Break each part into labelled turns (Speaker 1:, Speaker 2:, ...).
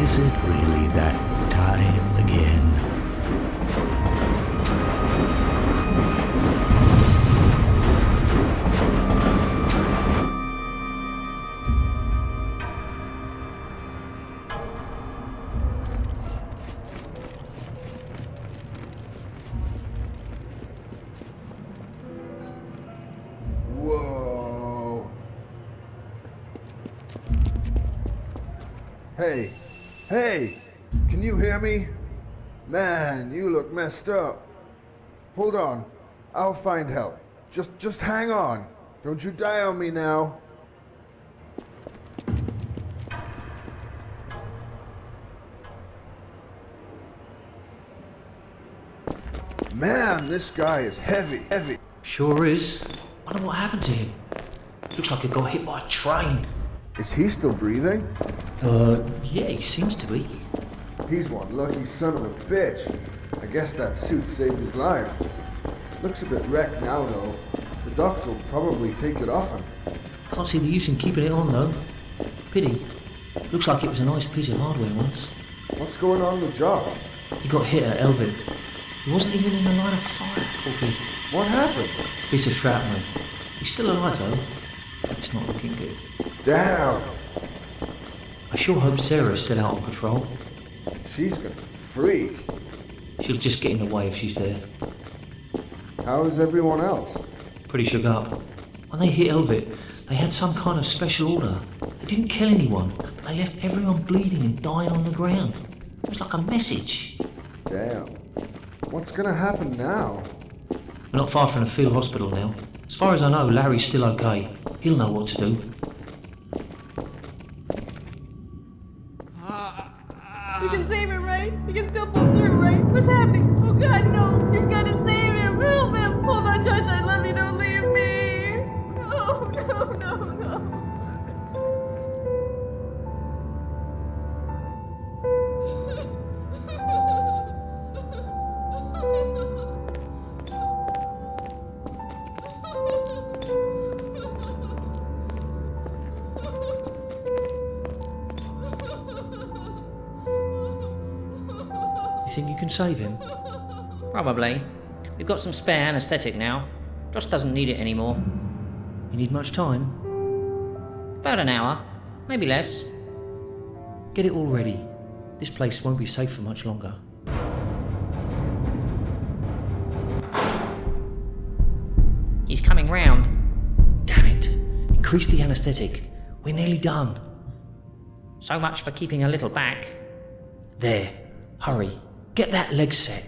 Speaker 1: Is it really that time again?
Speaker 2: Whoa. Hey, hey, can you hear me? Man, you look messed up. Hold on, I'll find help. Just hang on. Don't you die on me now. Man, this guy is heavy.
Speaker 3: Sure is. Wonder what happened to him. Looks like he got hit by a train.
Speaker 2: Is he still breathing?
Speaker 3: Yeah, he seems to be.
Speaker 2: He's one lucky son of a bitch. I guess that suit saved his life. Looks a bit wrecked now, though. The docs will probably take it off him.
Speaker 3: Can't see the use in keeping it on, though. Pity. Looks like it was a nice piece of hardware once.
Speaker 2: What's going on with Josh?
Speaker 3: He got hit at Elvin. He wasn't even in the line of fire, poor kid.
Speaker 2: What happened?
Speaker 3: Piece of shrapnel. He's still alive, though. But it's not looking good.
Speaker 2: Damn!
Speaker 3: I sure hope Sarah's still out on patrol.
Speaker 2: She's gonna freak.
Speaker 3: She'll just get in the way if she's there.
Speaker 2: How is everyone else?
Speaker 3: Pretty shook up. When they hit Elvit, they had some kind of special order. They didn't kill anyone, but they left everyone bleeding and dying on the ground. It was like a message.
Speaker 2: Damn. What's gonna happen now?
Speaker 3: We're not far from the field hospital now. As far as I know, Larry's still okay. He'll know what to do.
Speaker 4: You can save him, right? You can still pull through, right? What's happening? Oh God, no! You've got to save him! Help him! Hold on, Josh, I love you, don't leave me! No.
Speaker 3: You think you can save him?
Speaker 5: Probably. We've got some spare anesthetic now. Josh doesn't need it anymore.
Speaker 3: You need much time?
Speaker 5: About an hour. Maybe less.
Speaker 3: Get it all ready. This place won't be safe for much longer.
Speaker 5: He's coming round.
Speaker 3: Damn it! Increase the anesthetic. We're nearly done.
Speaker 5: So much for keeping a little back.
Speaker 3: There. Hurry. Get that leg set.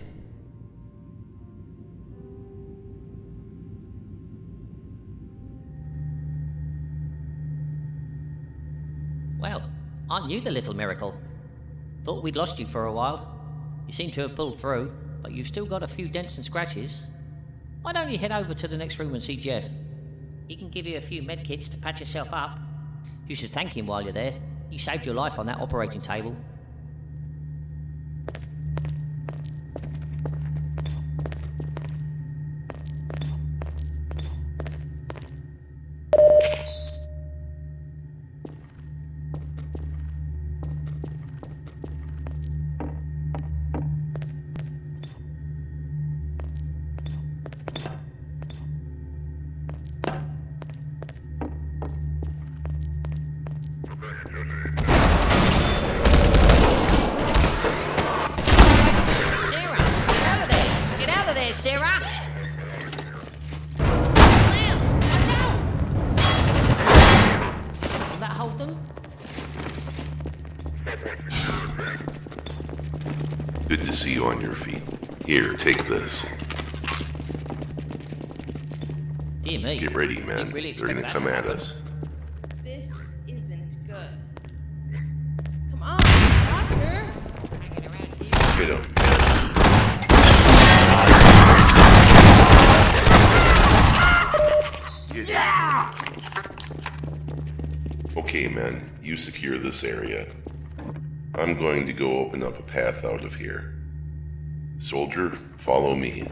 Speaker 5: Well, aren't you the little miracle? Thought we'd lost you for a while. You seem to have pulled through, but you've still got a few dents and scratches. Why don't you head over to the next room and see Jeff? He can give you a few med kits to patch yourself up. You should thank him while you're there. He saved your life on that operating table. Sarah! Will that hold them?
Speaker 6: Good to see you on your feet. Here, take this.
Speaker 5: Dear me.
Speaker 6: Get ready, man.
Speaker 5: Really
Speaker 6: They're gonna come at us.
Speaker 4: This isn't good. Come on, doctor!
Speaker 6: Get him.
Speaker 4: Yeah!
Speaker 6: Okay, men, you secure this area. I'm going to go open up a path out of here. Soldier, follow me.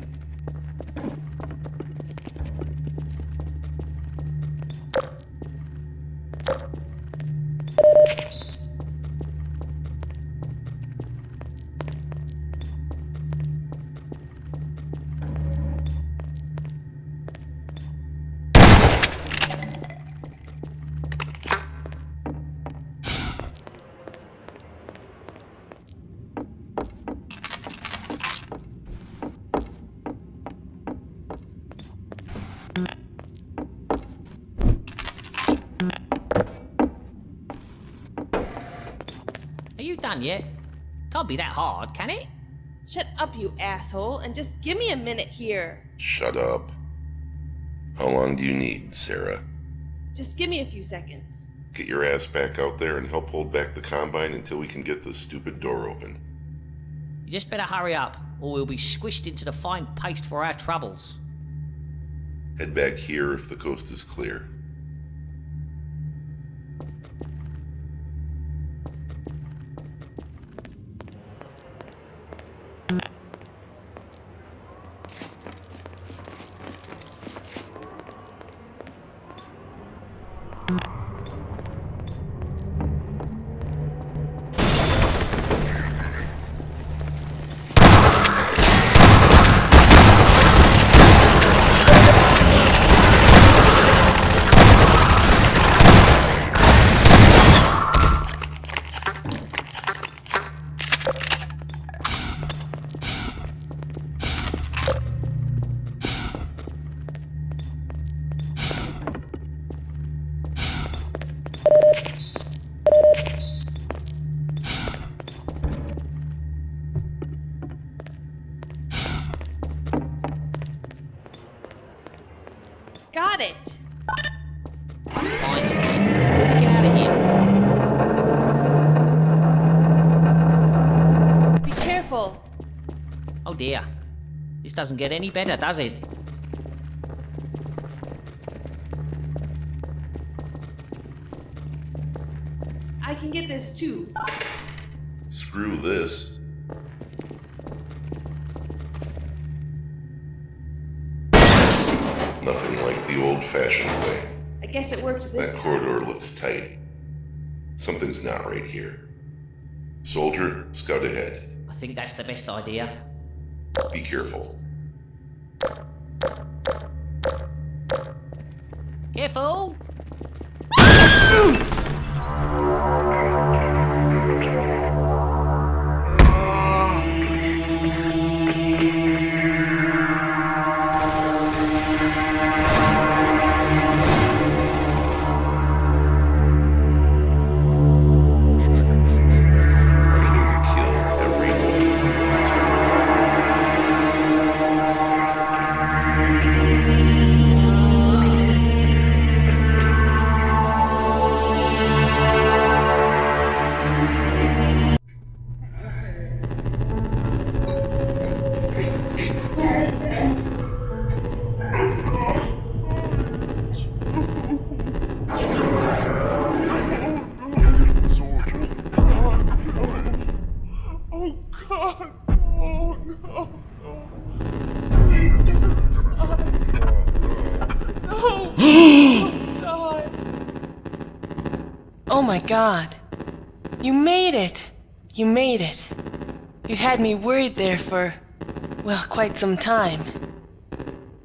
Speaker 5: Are you done yet? Can't be that hard, can it?
Speaker 4: Shut up, you asshole, and just give me a minute here.
Speaker 6: Shut up. How long do you need, Sarah?
Speaker 4: Just give me a few seconds.
Speaker 6: Get your ass back out there and help hold back the combine until we can get this stupid door open.
Speaker 5: You just better hurry up, or we'll be squished into the fine paste for our troubles.
Speaker 6: Head back here if the coast is clear.
Speaker 4: Got it!
Speaker 5: Fine. Let's get out of here.
Speaker 4: Be careful!
Speaker 5: Oh dear. This doesn't get any better, does it?
Speaker 4: I can get this too.
Speaker 6: Screw this. Nothing like the old-fashioned way.
Speaker 4: I guess it worked this
Speaker 6: That
Speaker 4: time.
Speaker 6: corridor looks tight. Something's not right here. Soldier, scout ahead.
Speaker 5: I think that's the best idea.
Speaker 6: Be careful.
Speaker 5: Careful!
Speaker 6: Kill every one of you bastards.
Speaker 7: Oh my god. You made it! You made it. You had me worried there for, well, quite some time.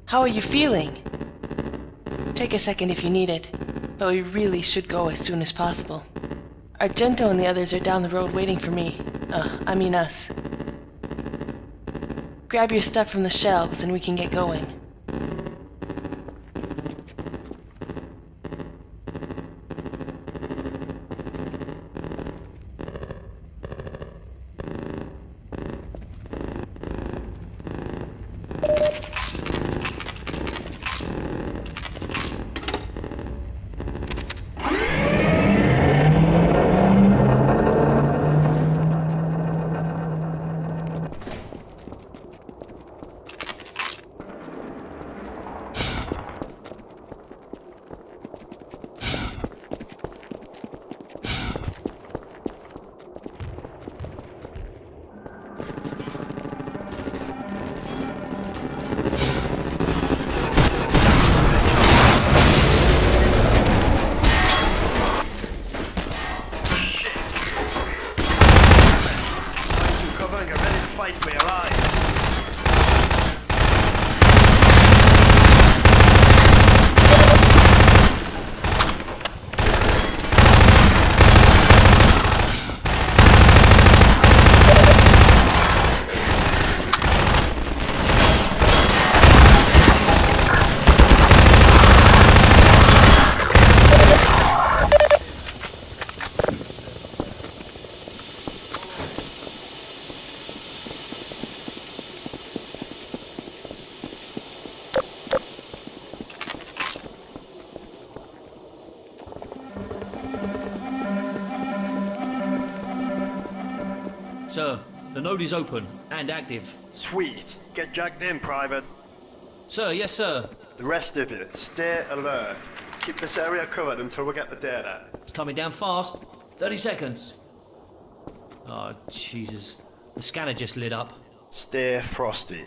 Speaker 7: How are you feeling? Take a second if you need it, but we really should go as soon as possible. Argento and the others are down the road waiting for me. I mean us. Grab your stuff from the shelves and we can get going.
Speaker 3: Sir, the node is open and active.
Speaker 8: Sweet. Get jacked in, Private.
Speaker 3: Sir, yes, sir.
Speaker 8: The rest of you, stay alert. Keep this area covered until we get the data.
Speaker 3: It's coming down fast. 30 seconds. Oh, Jesus. The scanner just lit up.
Speaker 8: Stay frosty.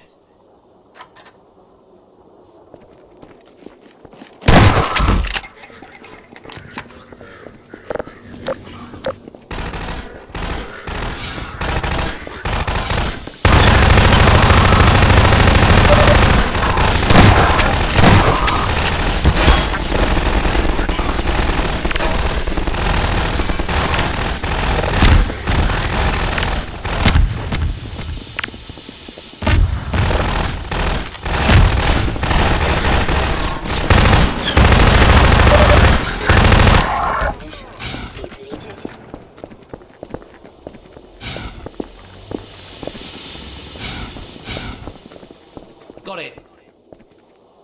Speaker 3: Got it.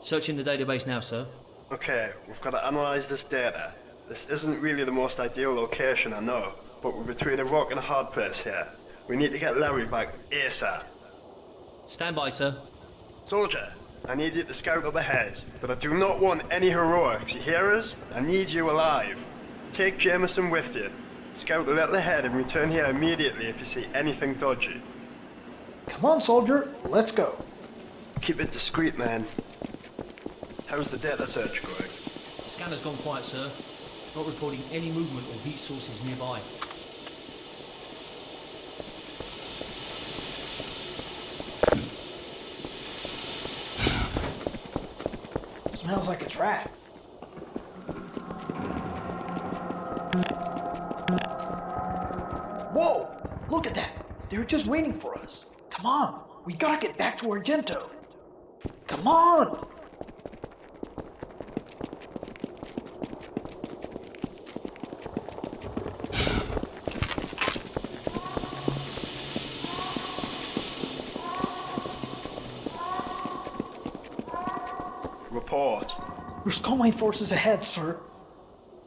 Speaker 3: Searching the database now, sir.
Speaker 8: Okay, we've got to analyze this data. This isn't really the most ideal location, I know, but we're between a rock and a hard place here. We need to get Larry back ASAP.
Speaker 3: Stand by, sir.
Speaker 8: Soldier, I need you to scout up ahead, but I do not want any heroics, you hear us? I need you alive. Take Jameson with you. Scout a little ahead and return here immediately if you see anything dodgy.
Speaker 9: Come on, soldier, let's go.
Speaker 8: Keep it discreet, man. How's the data search going?
Speaker 3: Scanner's gone quiet, sir. Not reporting any movement or heat sources nearby.
Speaker 9: Smells like a trap. Whoa! Look at that! They were just waiting for us. Come on! We gotta get back to Argento! Come on!
Speaker 8: Report.
Speaker 9: There's combine forces ahead, sir.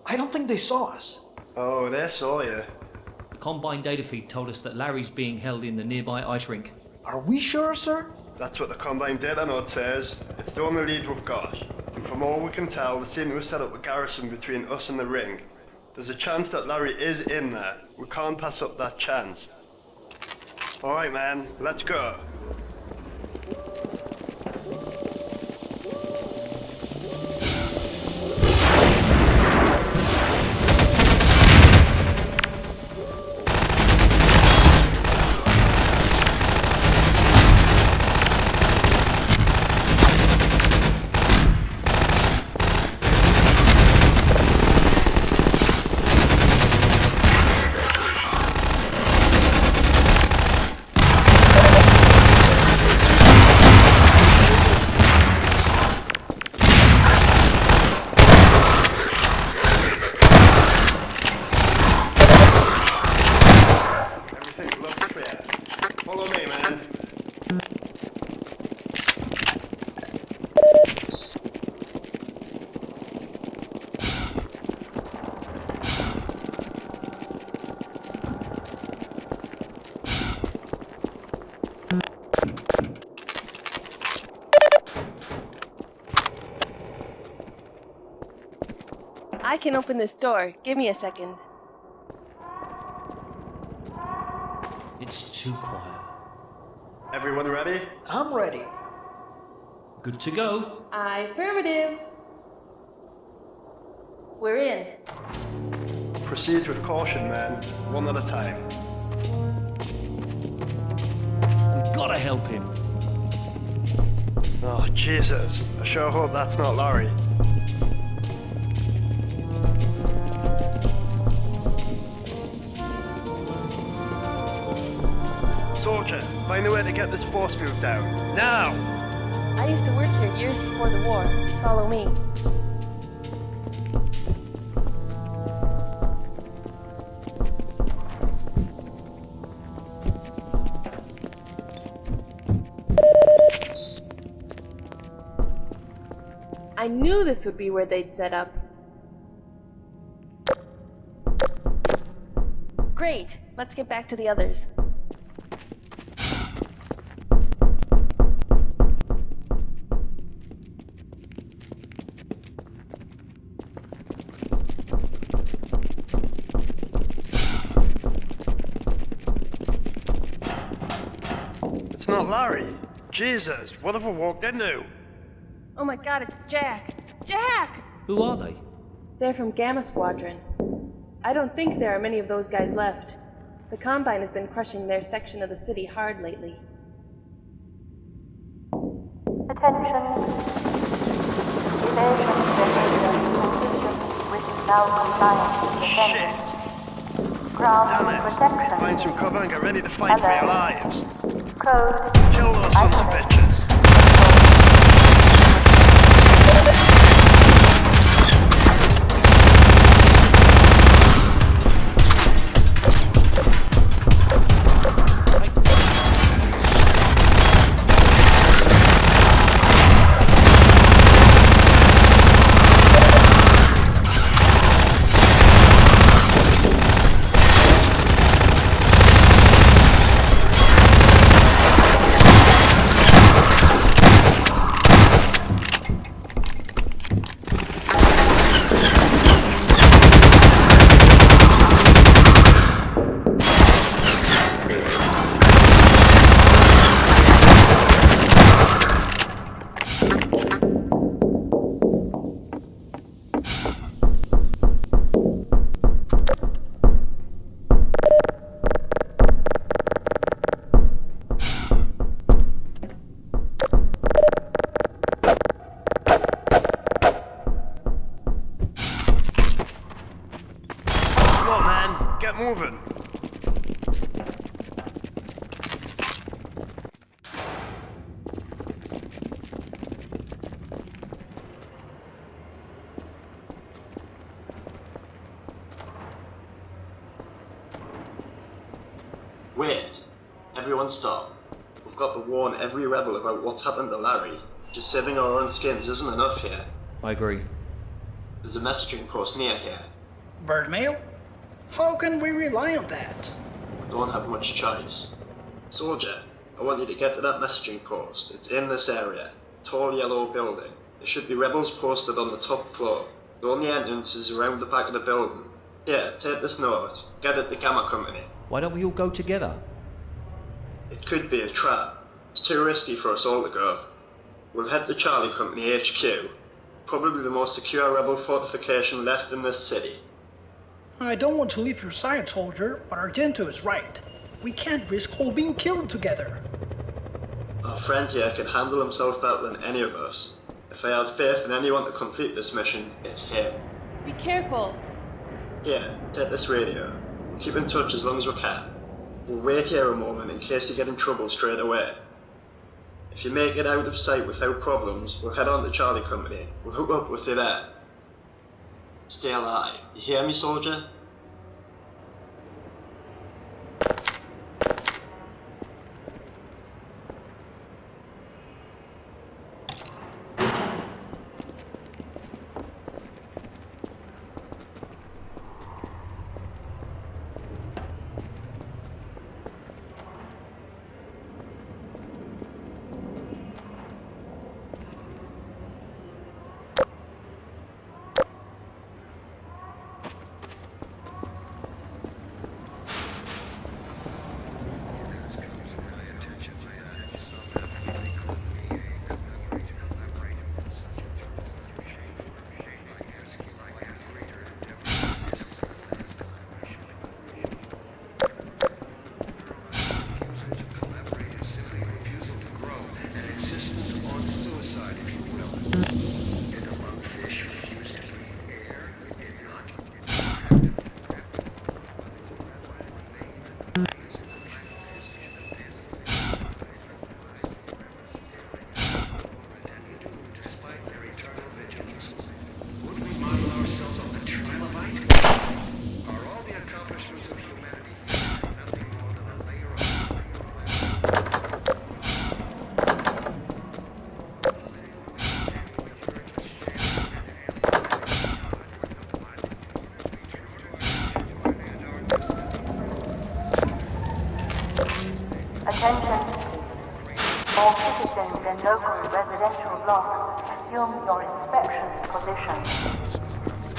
Speaker 9: I don't think they saw us.
Speaker 8: Oh, they saw you.
Speaker 3: The Combine data feed told us that Larry's being held in the nearby ice rink.
Speaker 9: Are we sure, sir?
Speaker 8: That's what the Combine data note says. It's the only lead we've got. And from all we can tell, they seem to have set up a garrison between us and the ring. There's a chance that Larry is in there. We can't pass up that chance. Alright, man, let's go.
Speaker 7: I can open this door. Give me a second.
Speaker 3: It's too quiet.
Speaker 8: Everyone ready?
Speaker 9: I'm ready.
Speaker 3: Good to go.
Speaker 4: Affirmative. We're in.
Speaker 8: Proceed with caution, man. One at a time.
Speaker 3: We've got to help him.
Speaker 8: Oh, Jesus. I sure hope that's not Larry. Soldier, find a way to get this force field down. Now!
Speaker 7: I used to work here years before the war. Follow me. I knew this would be where they'd set up. Great, let's get back to the others.
Speaker 8: not Larry. Jesus, what have we walked into?
Speaker 7: Oh my god, it's Jack! Jack!
Speaker 3: Who are they?
Speaker 7: They're from Gamma Squadron. I don't think there are many of those guys left. The Combine has been crushing their section of the city hard lately.
Speaker 10: Attention. Evasion behavior consistent with now compliance with the
Speaker 8: Shit!
Speaker 10: ground
Speaker 8: Damn it!
Speaker 10: protection.
Speaker 8: Find some cover and get ready to fight for your lives.
Speaker 10: Code.
Speaker 8: Kill those sons of bitches. Moving.
Speaker 11: Wait. Everyone stop. We've got to warn every rebel about what's happened to Larry. Just saving our own skins isn't enough here.
Speaker 3: I agree.
Speaker 11: There's a messaging post near here.
Speaker 9: Bird mail? How can we rely on that?
Speaker 11: We don't have much choice. Soldier, I want you to get to that messaging post. It's in this area. Tall yellow building. There should be rebels posted on the top floor. The only entrance is around the back of the building. Here, take this note. Get it to Gamma Company.
Speaker 3: Why don't we all go together?
Speaker 11: It could be a trap. It's too risky for us all to go. We'll head to Charlie Company HQ. Probably the most secure rebel fortification left in this city.
Speaker 9: I don't want to leave your side, soldier, but Argento is right. We can't risk all being killed together.
Speaker 11: Our friend here can handle himself better than any of us. If I have faith in anyone to complete this mission, it's him.
Speaker 7: Be careful.
Speaker 11: Here, take this radio. Keep in touch as long as we can. We'll wait here a moment in case you get in trouble straight away. If you make it out of sight without problems, we'll head on to Charlie Company. We'll hook up with you there. Stay alive. You hear me, soldier?
Speaker 10: Attention, please. All citizens and local residential blocks assume your inspection position.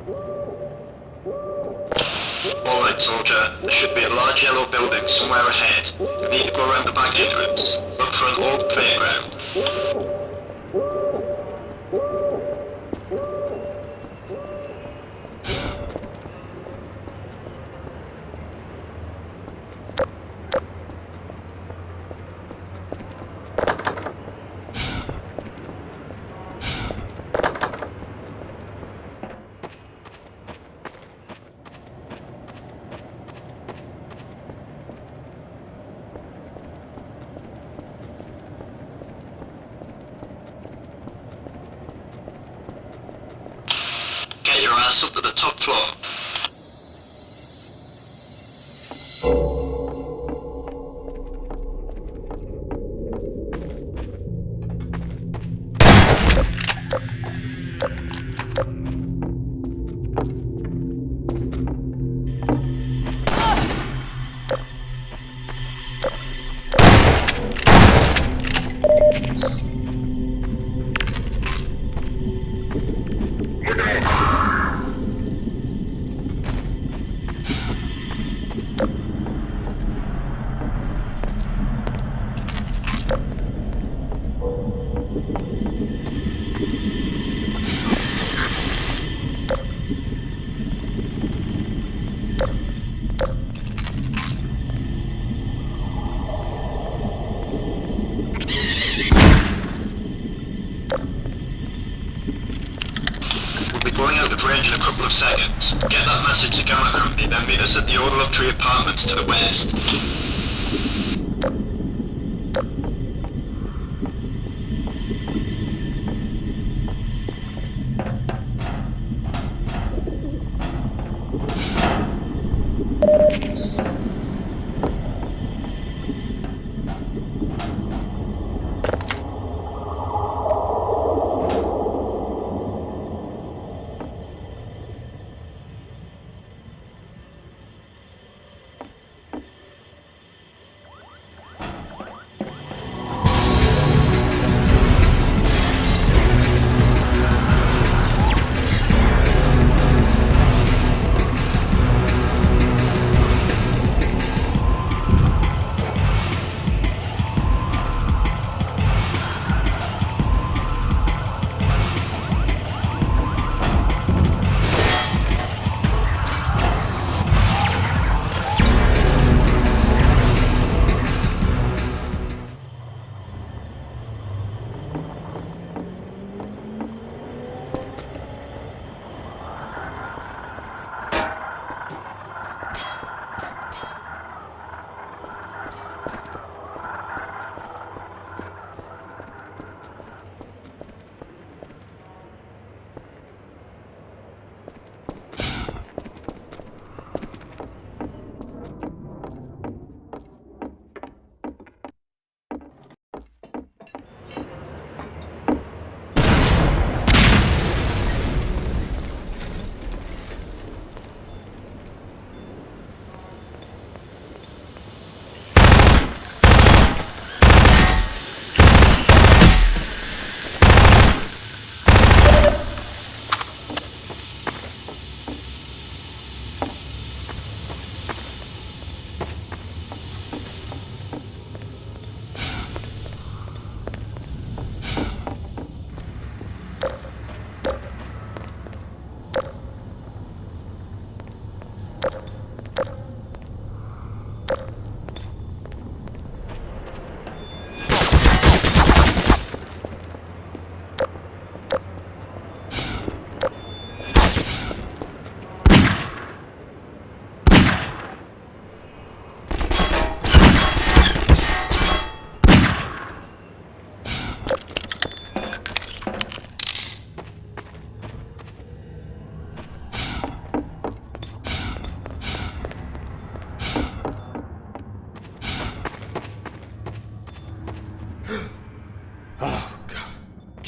Speaker 11: Alright, soldier. There should be a large yellow building somewhere ahead. You need to go around the back entrance. Look for an old playground. Get your ass up to the top floor. Going out of range in a couple of seconds. Get that message to Gamma Company, then meet us at the Overlook Tree Apartments to the west.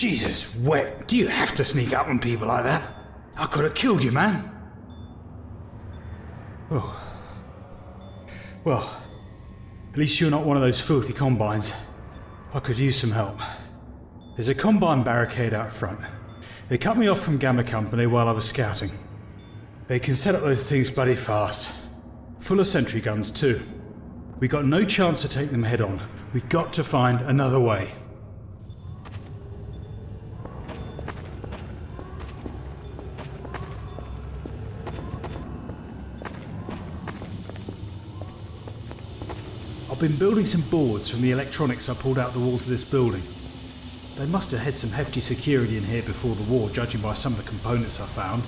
Speaker 1: Jesus, Wet, do you have to sneak up on people like that? I could have killed you, man. Oh. Well, at least you're not one of those filthy combines. I could use some help. There's a combine barricade out front. They cut me off from Gamma Company while I was scouting. They can set up those things bloody fast. Full of sentry guns too. We got no chance to take them head on. We've got to find another way. I've been building some boards from the electronics I pulled out the walls of this building. They must have had some hefty security in here before the war, judging by some of the components I found.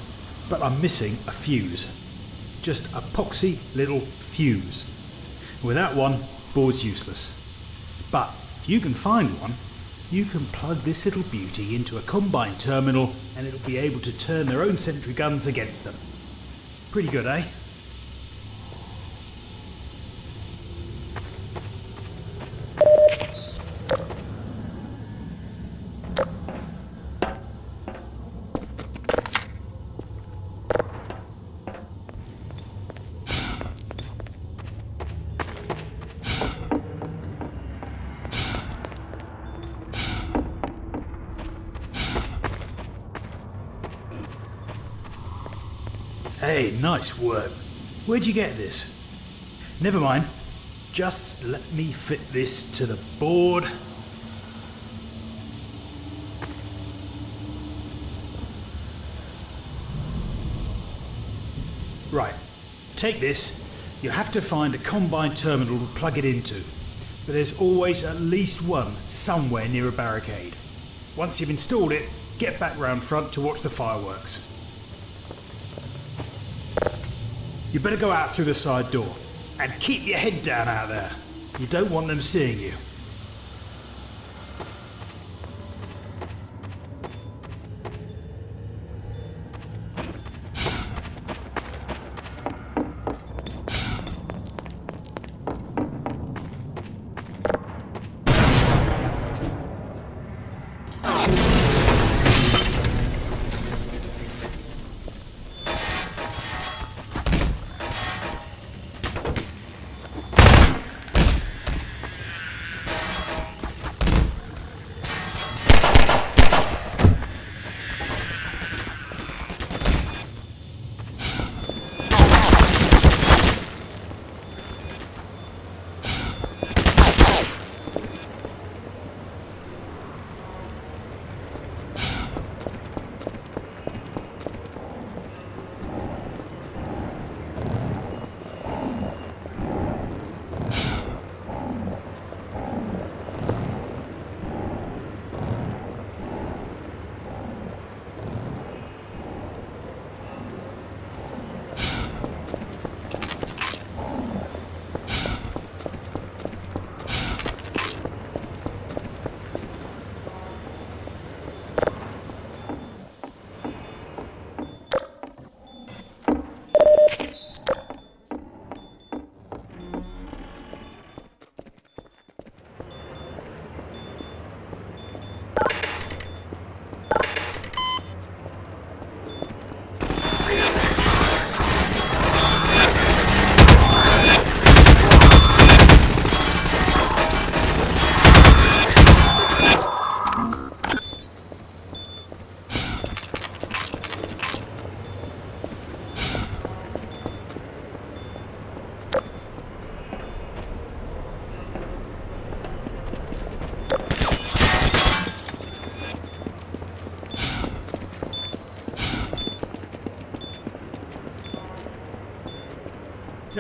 Speaker 1: But I'm missing a fuse. Just a poxy little fuse. Without one, board's useless. But if you can find one, you can plug this little beauty into a combine terminal and it'll be able to turn their own sentry guns against them. Pretty good, eh? Hey, nice work. Where'd you get this? Never mind. Just let me fit this to the board. Right. Take this. You have to find a combine terminal to plug it into. But there's always at least one somewhere near a barricade. Once you've installed it, get back round front to watch the fireworks. You better go out through the side door and keep your head down out there. You don't want them seeing you.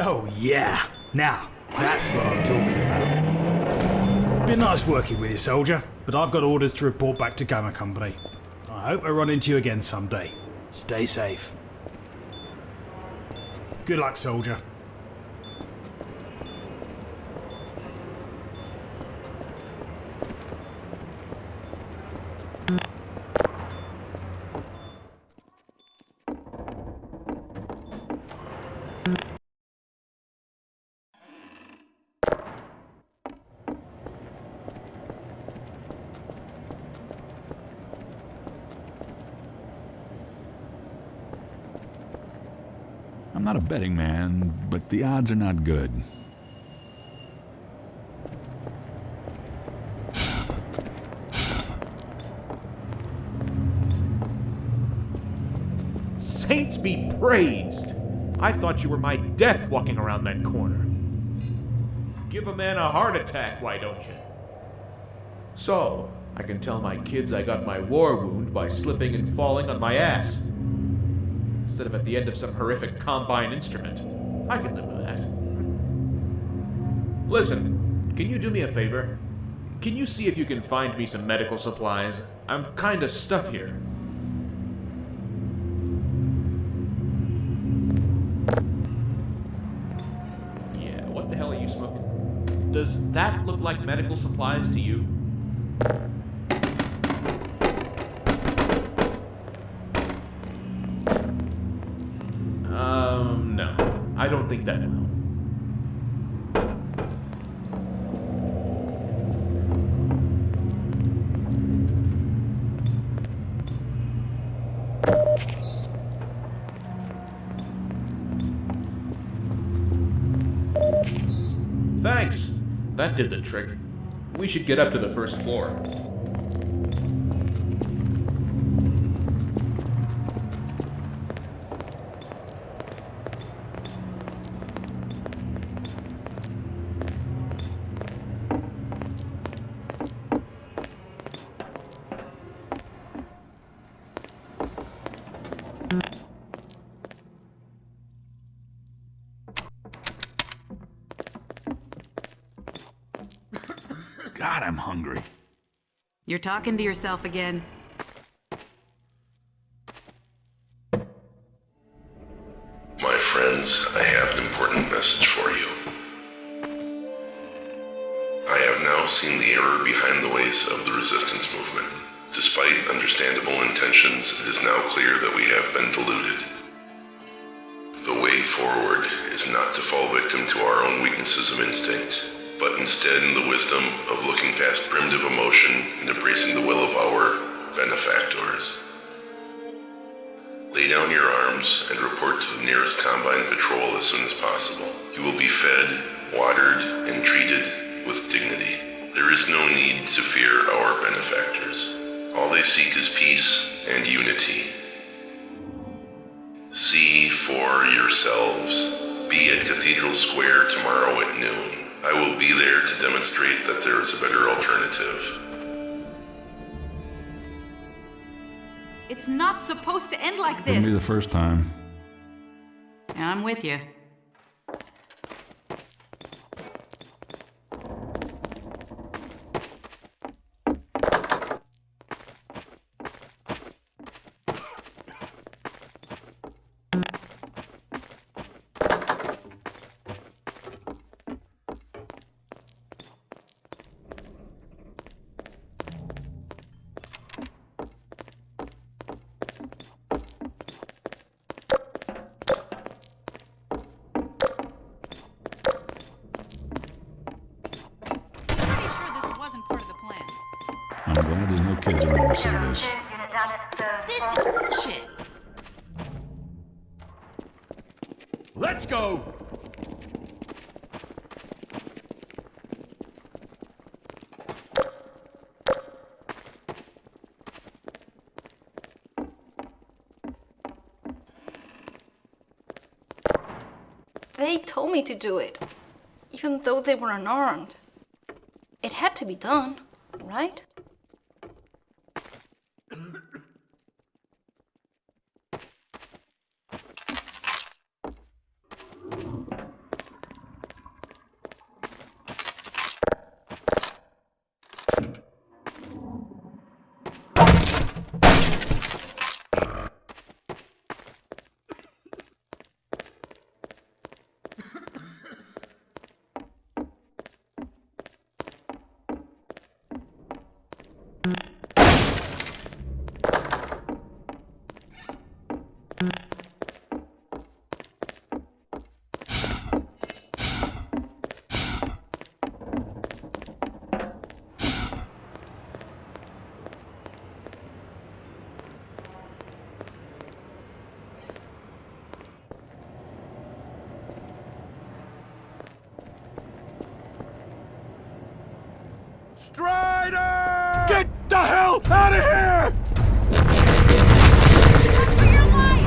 Speaker 1: Oh yeah, now that's what I'm talking about. Been nice working with you, soldier, but I've got orders to report back to Gamma Company. I hope I run into you again someday. Stay safe. Good luck, soldier.
Speaker 12: I'm not a betting man, but the odds are not good.
Speaker 13: Saints be crazed. I thought you were my death walking around that corner. Give a man a heart attack, why don't you? So, I can tell my kids I got my war wound by slipping and falling on my ass. Instead of at the end of some horrific combine instrument. I can live with that. Listen, can you do me a favor? Can you see if you can find me some medical supplies? I'm kinda stuck here. Yeah, what the hell are you smoking? Does that look like medical supplies to you? No. I don't think that will. Thanks. That did the trick. We should get up to the first floor.
Speaker 12: God, I'm hungry.
Speaker 14: You're talking to yourself again.
Speaker 6: My friends, I have an important message for you. I have now seen the error behind the ways of the resistance movement. Despite understandable intentions, it is now clear that we have been deluded. The way forward is not to fall victim to our own weaknesses of instinct, but instead in the wisdom of looking past primitive emotion and embracing the will of our benefactors. Lay down your arms and report to the nearest Combine patrol as soon as possible. You will be fed, watered, and treated with dignity. There is no need to fear our benefactors. All they seek is peace and unity. See for yourselves. Be at Cathedral Square tomorrow at noon. I will be there to demonstrate that there is a better alternative.
Speaker 14: It's not supposed to end like this.
Speaker 12: Wouldn't be the first time.
Speaker 14: I'm with you.
Speaker 12: I'm glad there's no kids around to see this.
Speaker 14: This is bullshit.
Speaker 13: Let's go!
Speaker 4: They told me to do it, even though they were unarmed. It had to be done, right?
Speaker 13: Strider! Get the hell out of here!
Speaker 14: For your life!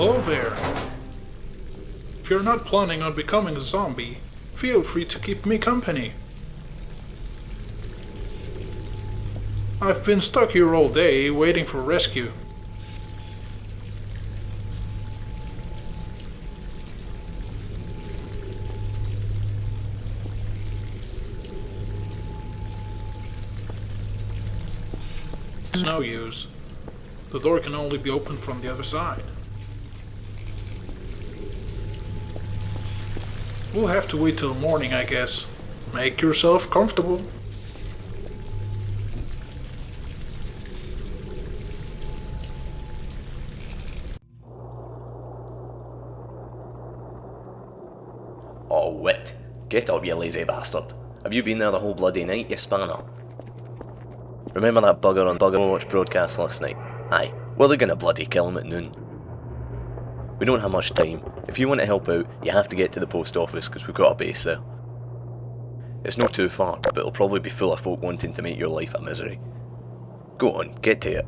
Speaker 15: Hello there. If you're not planning on becoming a zombie, feel free to keep me company. I've been stuck here all day waiting for rescue. It's no use. The door can only be opened from the other side. We'll have to wait till morning, I guess. Make yourself comfortable.
Speaker 16: Oh, wit. Get up, you lazy bastard. Have you been there the whole bloody night, you spanner? Remember that bugger on Bugger Watch broadcast last night? Aye, well they're gonna bloody kill him at noon. We don't have much time. If you want to help out, you have to get to the post office because we've got a base there. It's not too far, but it'll probably be full of folk wanting to make your life a misery. Go on, get to it.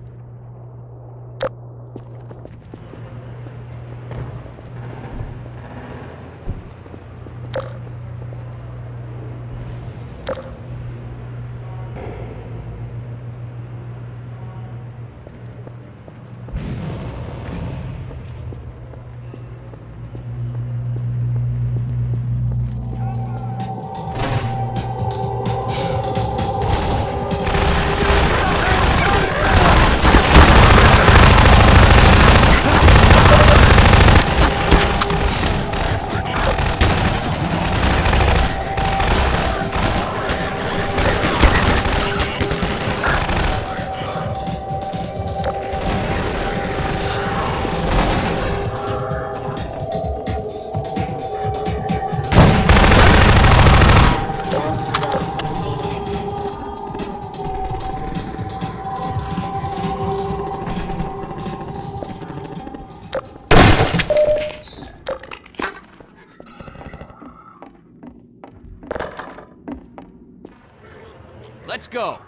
Speaker 17: Let's go.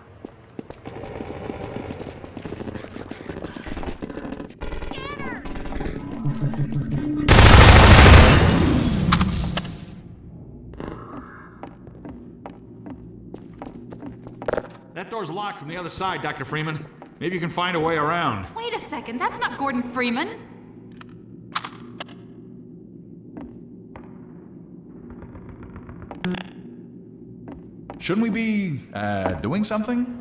Speaker 12: That door's locked from the other side, Dr. Freeman. Maybe you can find a way around.
Speaker 14: Wait a second, that's not Gordon Freeman.
Speaker 12: Shouldn't we be, doing something?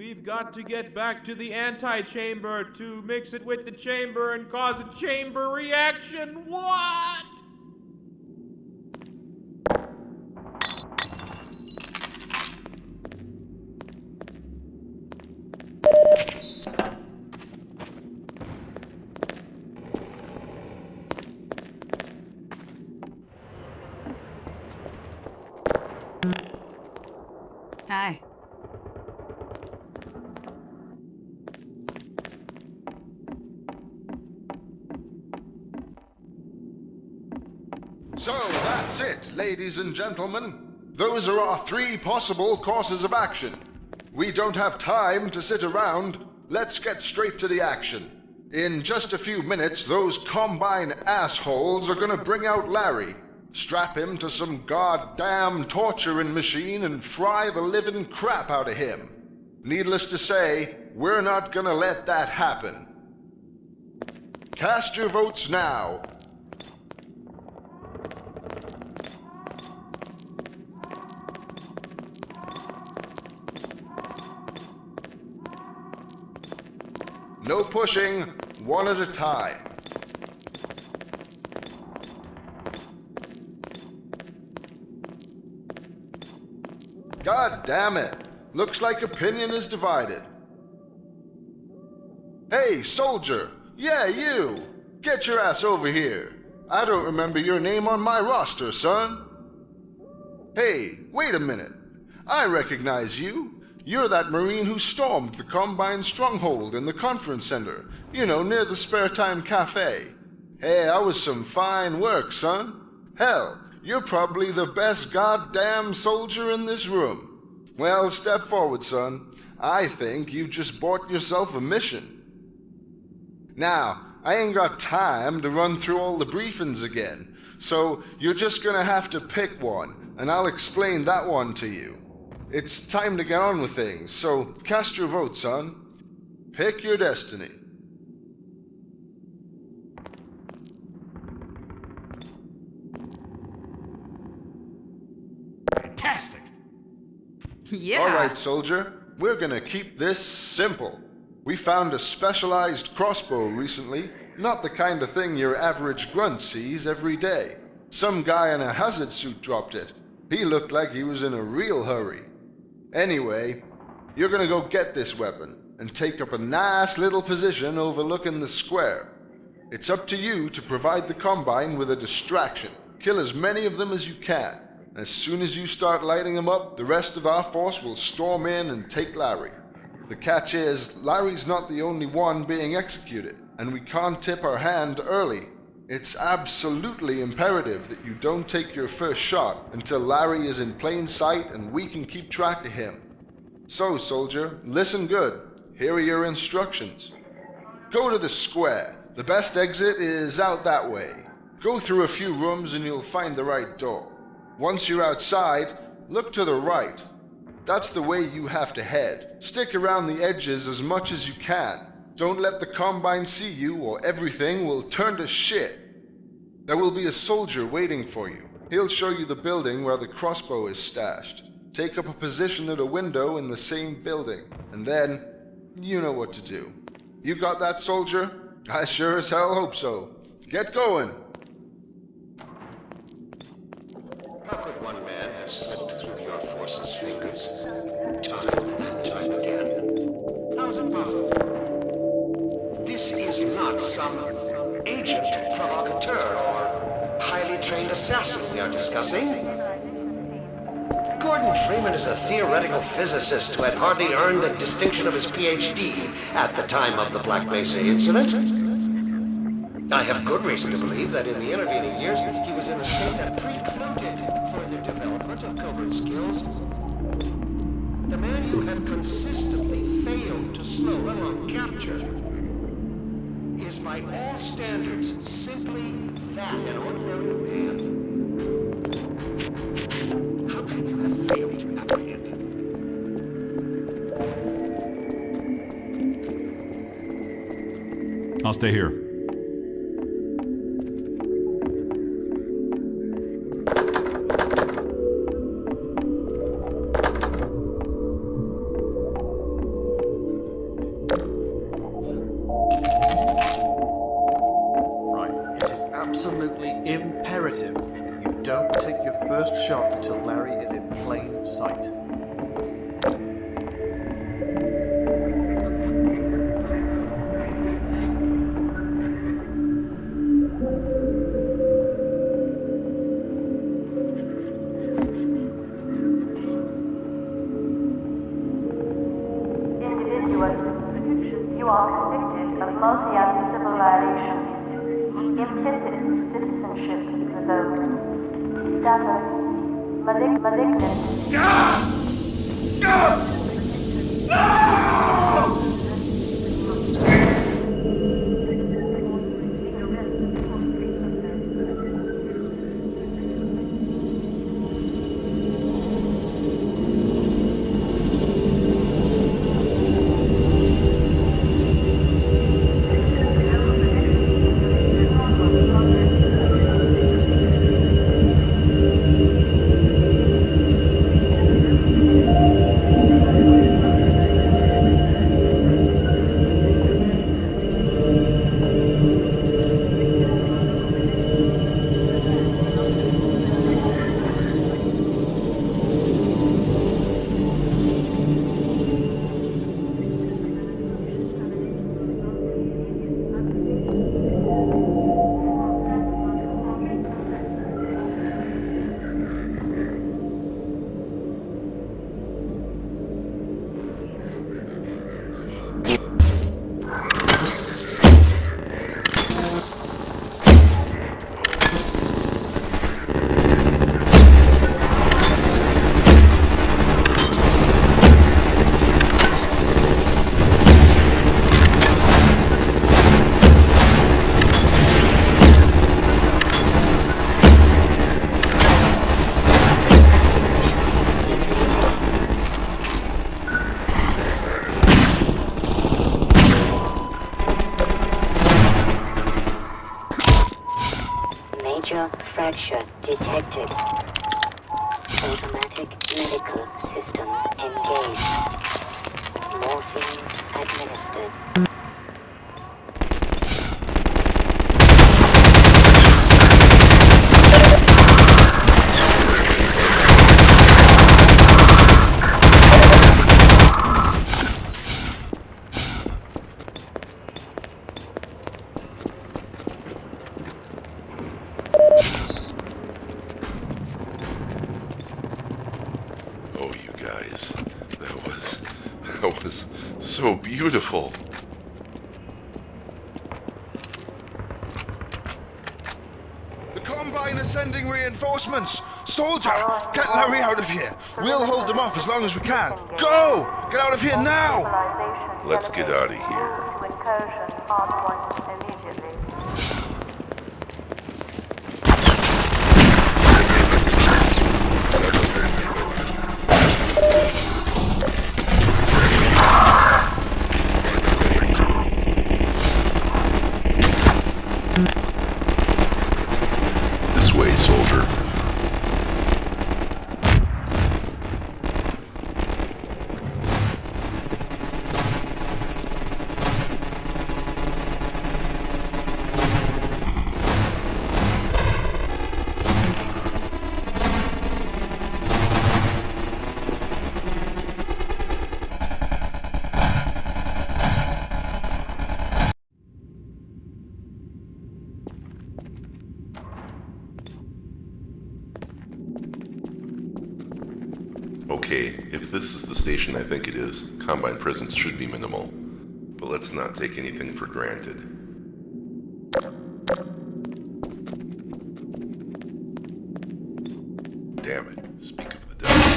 Speaker 13: We've got to get back to the antechamber to mix it with the chamber and cause a chamber reaction. What?
Speaker 14: Hi.
Speaker 2: So that's it, ladies and gentlemen. Those are our 3 possible courses of action. We don't have time to sit around. Let's get straight to the action. In just a few minutes, those Combine assholes are gonna bring out Larry, strap him to some goddamn torturing machine and fry the living crap out of him. Needless to say, we're not gonna let that happen. Cast your votes now. No pushing, one at a time. God damn it! Looks like opinion is divided. Hey, soldier! Yeah, you! Get your ass over here! I don't remember your name on my roster, son. Hey, wait a minute. I recognize you. You're that Marine who stormed the Combine stronghold in the conference center, you know, near the Spare Time Cafe. Hey, that was some fine work, son. Hell, you're probably the best goddamn soldier in this room. Well, step forward, son. I think you just bought yourself a mission. Now, I ain't got time to run through all the briefings again, so you're just gonna have to pick one, and I'll explain that one to you. It's time to get on with things, so cast your vote, son. Pick your destiny.
Speaker 12: Fantastic!
Speaker 14: Yeah.
Speaker 2: All right, soldier. We're gonna keep this simple. We found a specialized crossbow recently. Not the kind of thing your average grunt sees every day. Some guy in a hazard suit dropped it. He looked like he was in a real hurry. Anyway, you're gonna go get this weapon and take up a nice little position overlooking the square. It's up to you to provide the Combine with a distraction. Kill as many of them as you can. As soon as you start lighting them up, the rest of our force will storm in and take Larry. The catch is, Larry's not the only one being executed, and we can't tip our hand early. It's absolutely imperative that you don't take your first shot until Larry is in plain sight and we can keep track of him. So, soldier, listen good. Here are your instructions. Go to the square. The best exit is out that way. Go through a few rooms and you'll find the right door. Once you're outside, look to the right. That's the way you have to head. Stick around the edges as much as you can. Don't let the Combine see you or everything will turn to shit. There will be a soldier waiting for you. He'll show you the building where the crossbow is stashed. Take up a position at a window in the same building, and then, you know what to do. You got that, soldier? I sure as hell hope so. Get going!
Speaker 18: How could one man have slipped through your force's fingers, time and time again? How is it possible? This is not some agent provocateur or highly trained assassin we are discussing. Gordon Freeman is a theoretical physicist who had hardly earned the distinction of his PhD at the time of the Black Mesa incident. I have good reason to believe that in the intervening years he was in a state that precluded further development of covert skills. The man you have consistently failed to slow, let alone capture, is by all standards simply that, an ordinary man. How can you have failed to apprehend him?
Speaker 12: I'll stay here.
Speaker 19: first shot until Larry is in plain sight.
Speaker 10: You are convicted of multi-anti-civil violations. Implicit citizenship revoked. Status malignant.
Speaker 20: Major fracture detected. Automatic medical systems engaged. Morphine administered.
Speaker 6: Oh, you guys, that was so beautiful.
Speaker 2: The Combine is sending reinforcements! Soldier, get Larry out of here! We'll hold them off as long as we can. Go! Get out of here now!
Speaker 6: Let's get out of here.
Speaker 10: Incursion hardpoint immediately.
Speaker 6: This way, soldier. Okay, if this is the station I think it is, Combine presence should be minimal. But let's not take anything for granted. Damn it, speak of the devil.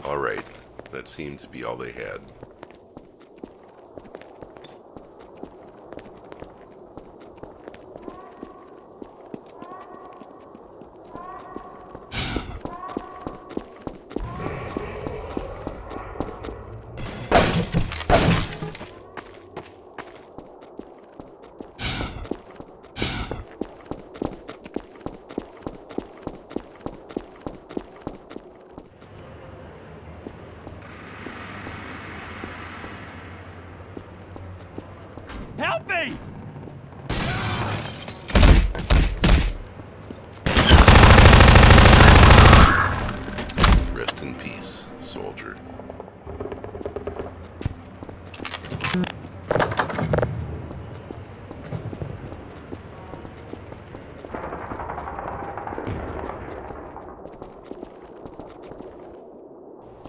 Speaker 6: Alright, that seemed to be all they had.
Speaker 17: Help me!
Speaker 6: Rest in peace, soldier.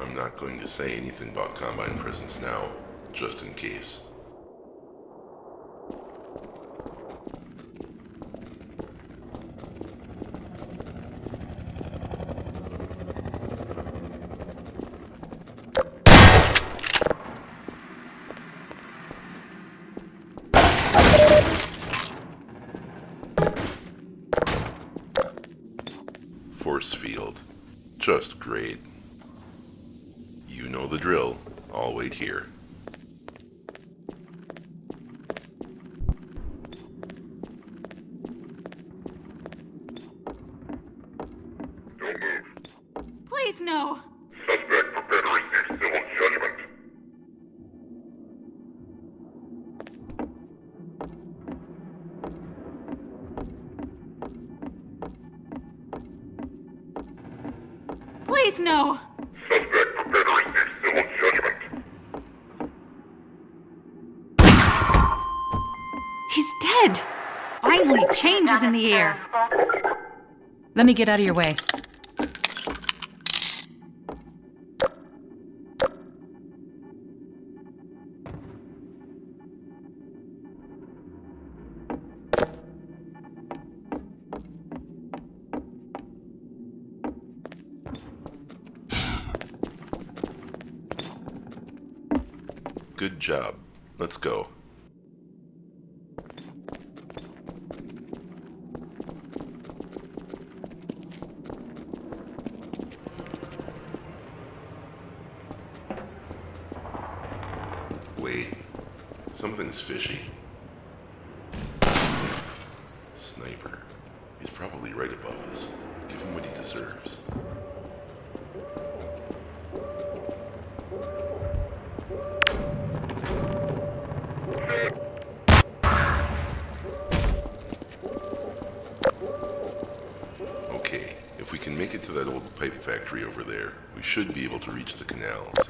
Speaker 6: I'm not going to say anything about Combine prisons now, just in case. Force field. Just great. You know the drill. I'll wait here.
Speaker 14: Please, no.
Speaker 6: Suspect prepared to receive civil judgment.
Speaker 14: Please, no.
Speaker 6: Suspect prepared to receive civil judgment.
Speaker 14: He's dead. Finally, change is in the air. Let me get out of your way.
Speaker 6: Good job. Let's go. Wait. Something's fishy. Sniper. He's probably right above us. Give him what he deserves. Okay, if we can make it to that old pipe factory over there, we should be able to reach the canals.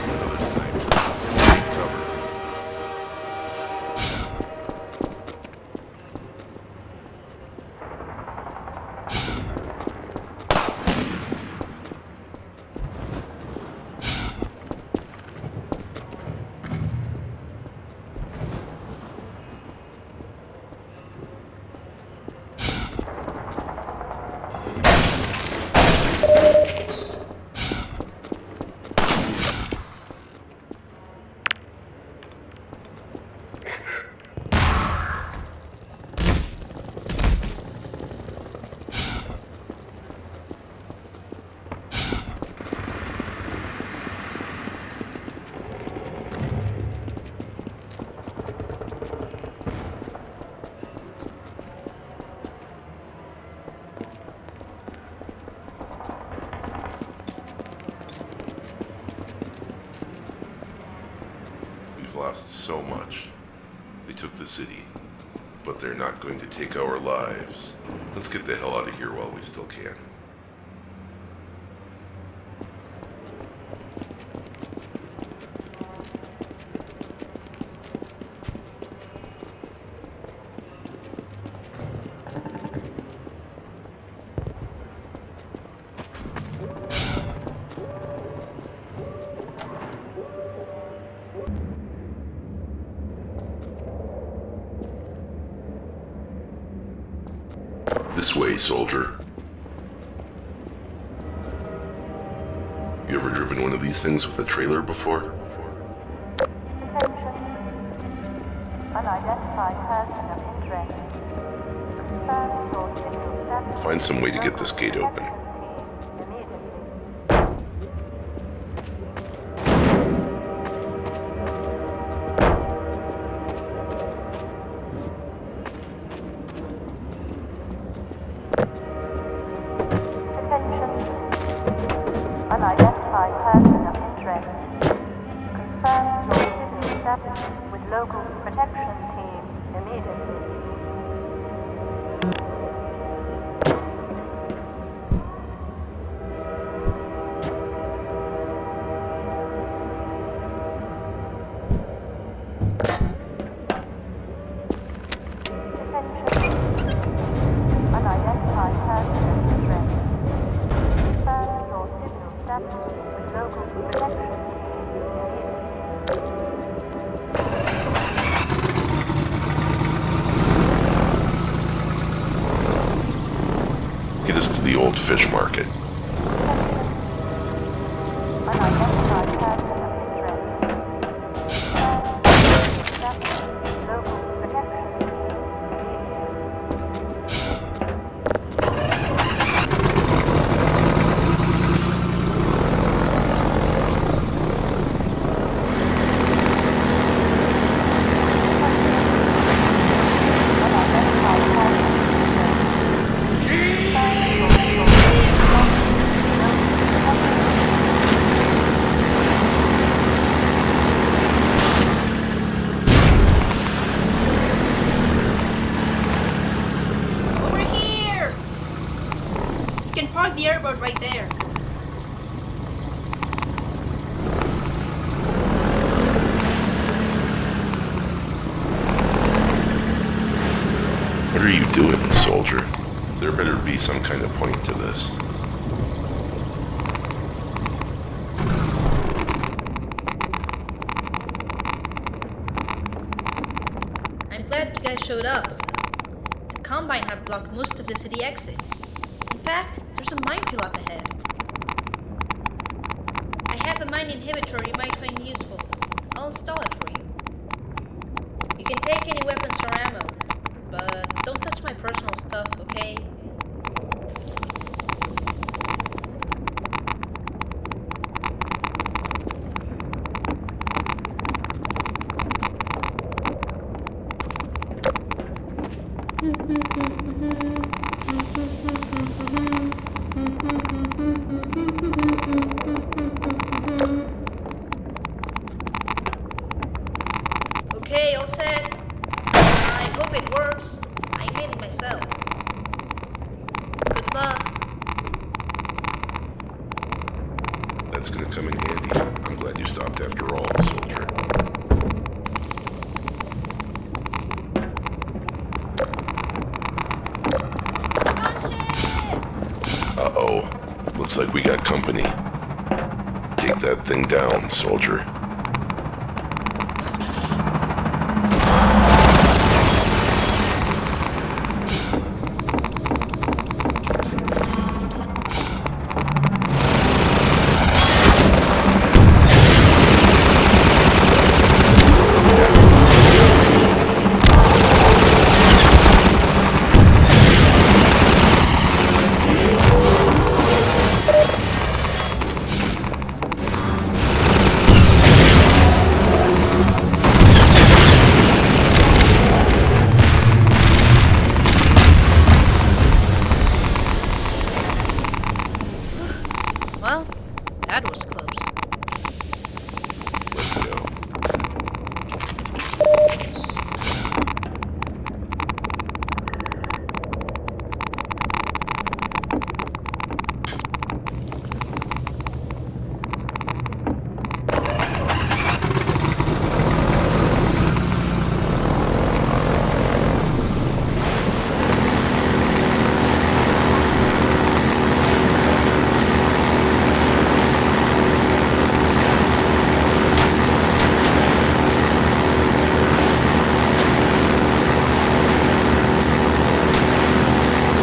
Speaker 6: Another sniper. Take cover. We've lost so much. They took the city, but they're not going to take our lives. Let's get the hell out of here while we still can. This way, soldier. You ever driven one of these things with a trailer before?
Speaker 10: Unidentified person of interest. Confirm your signal status.
Speaker 6: Find some way to get this gate open.
Speaker 10: Unidentified person of interest. contact with local protection team immediately. Unidentified person in distress. Confirm your signal status with local protection team immediately.
Speaker 6: Get us to the old fish market.
Speaker 10: Unidentified person of interest. Status with local protection team
Speaker 4: Over here! You can park the airboat right there.
Speaker 6: What are you doing, soldier? There better be some kind of point to this.
Speaker 4: I'm glad you guys showed up. The Combine had blocked most of the city exits. In fact, there's a minefield up ahead. I have a mine inhibitor you might find useful. I'll install it for you. You can take any weapons or ammo, but don't touch my personal stuff, okay? Okay, all set. I hope it works. I made it myself. Good luck.
Speaker 6: That's gonna come in handy. I'm glad you stopped after all, soldier. Uh-oh. Looks like we got company. Take that thing down, soldier.
Speaker 4: Well, that was close.
Speaker 6: Let's go.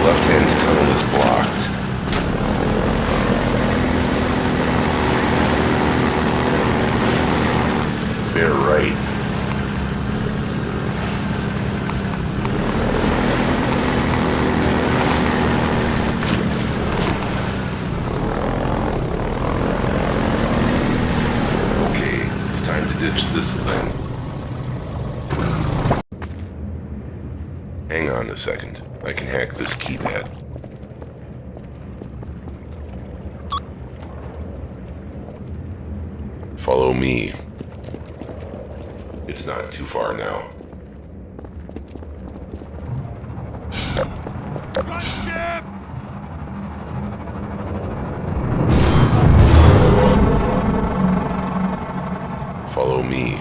Speaker 6: Left-hand tunnel is blocked. Bear right. Okay, it's time to ditch this thing. Hang on a second. I can hack this keypad. Follow me. It's not too far now.
Speaker 12: Gunship!
Speaker 6: Follow me.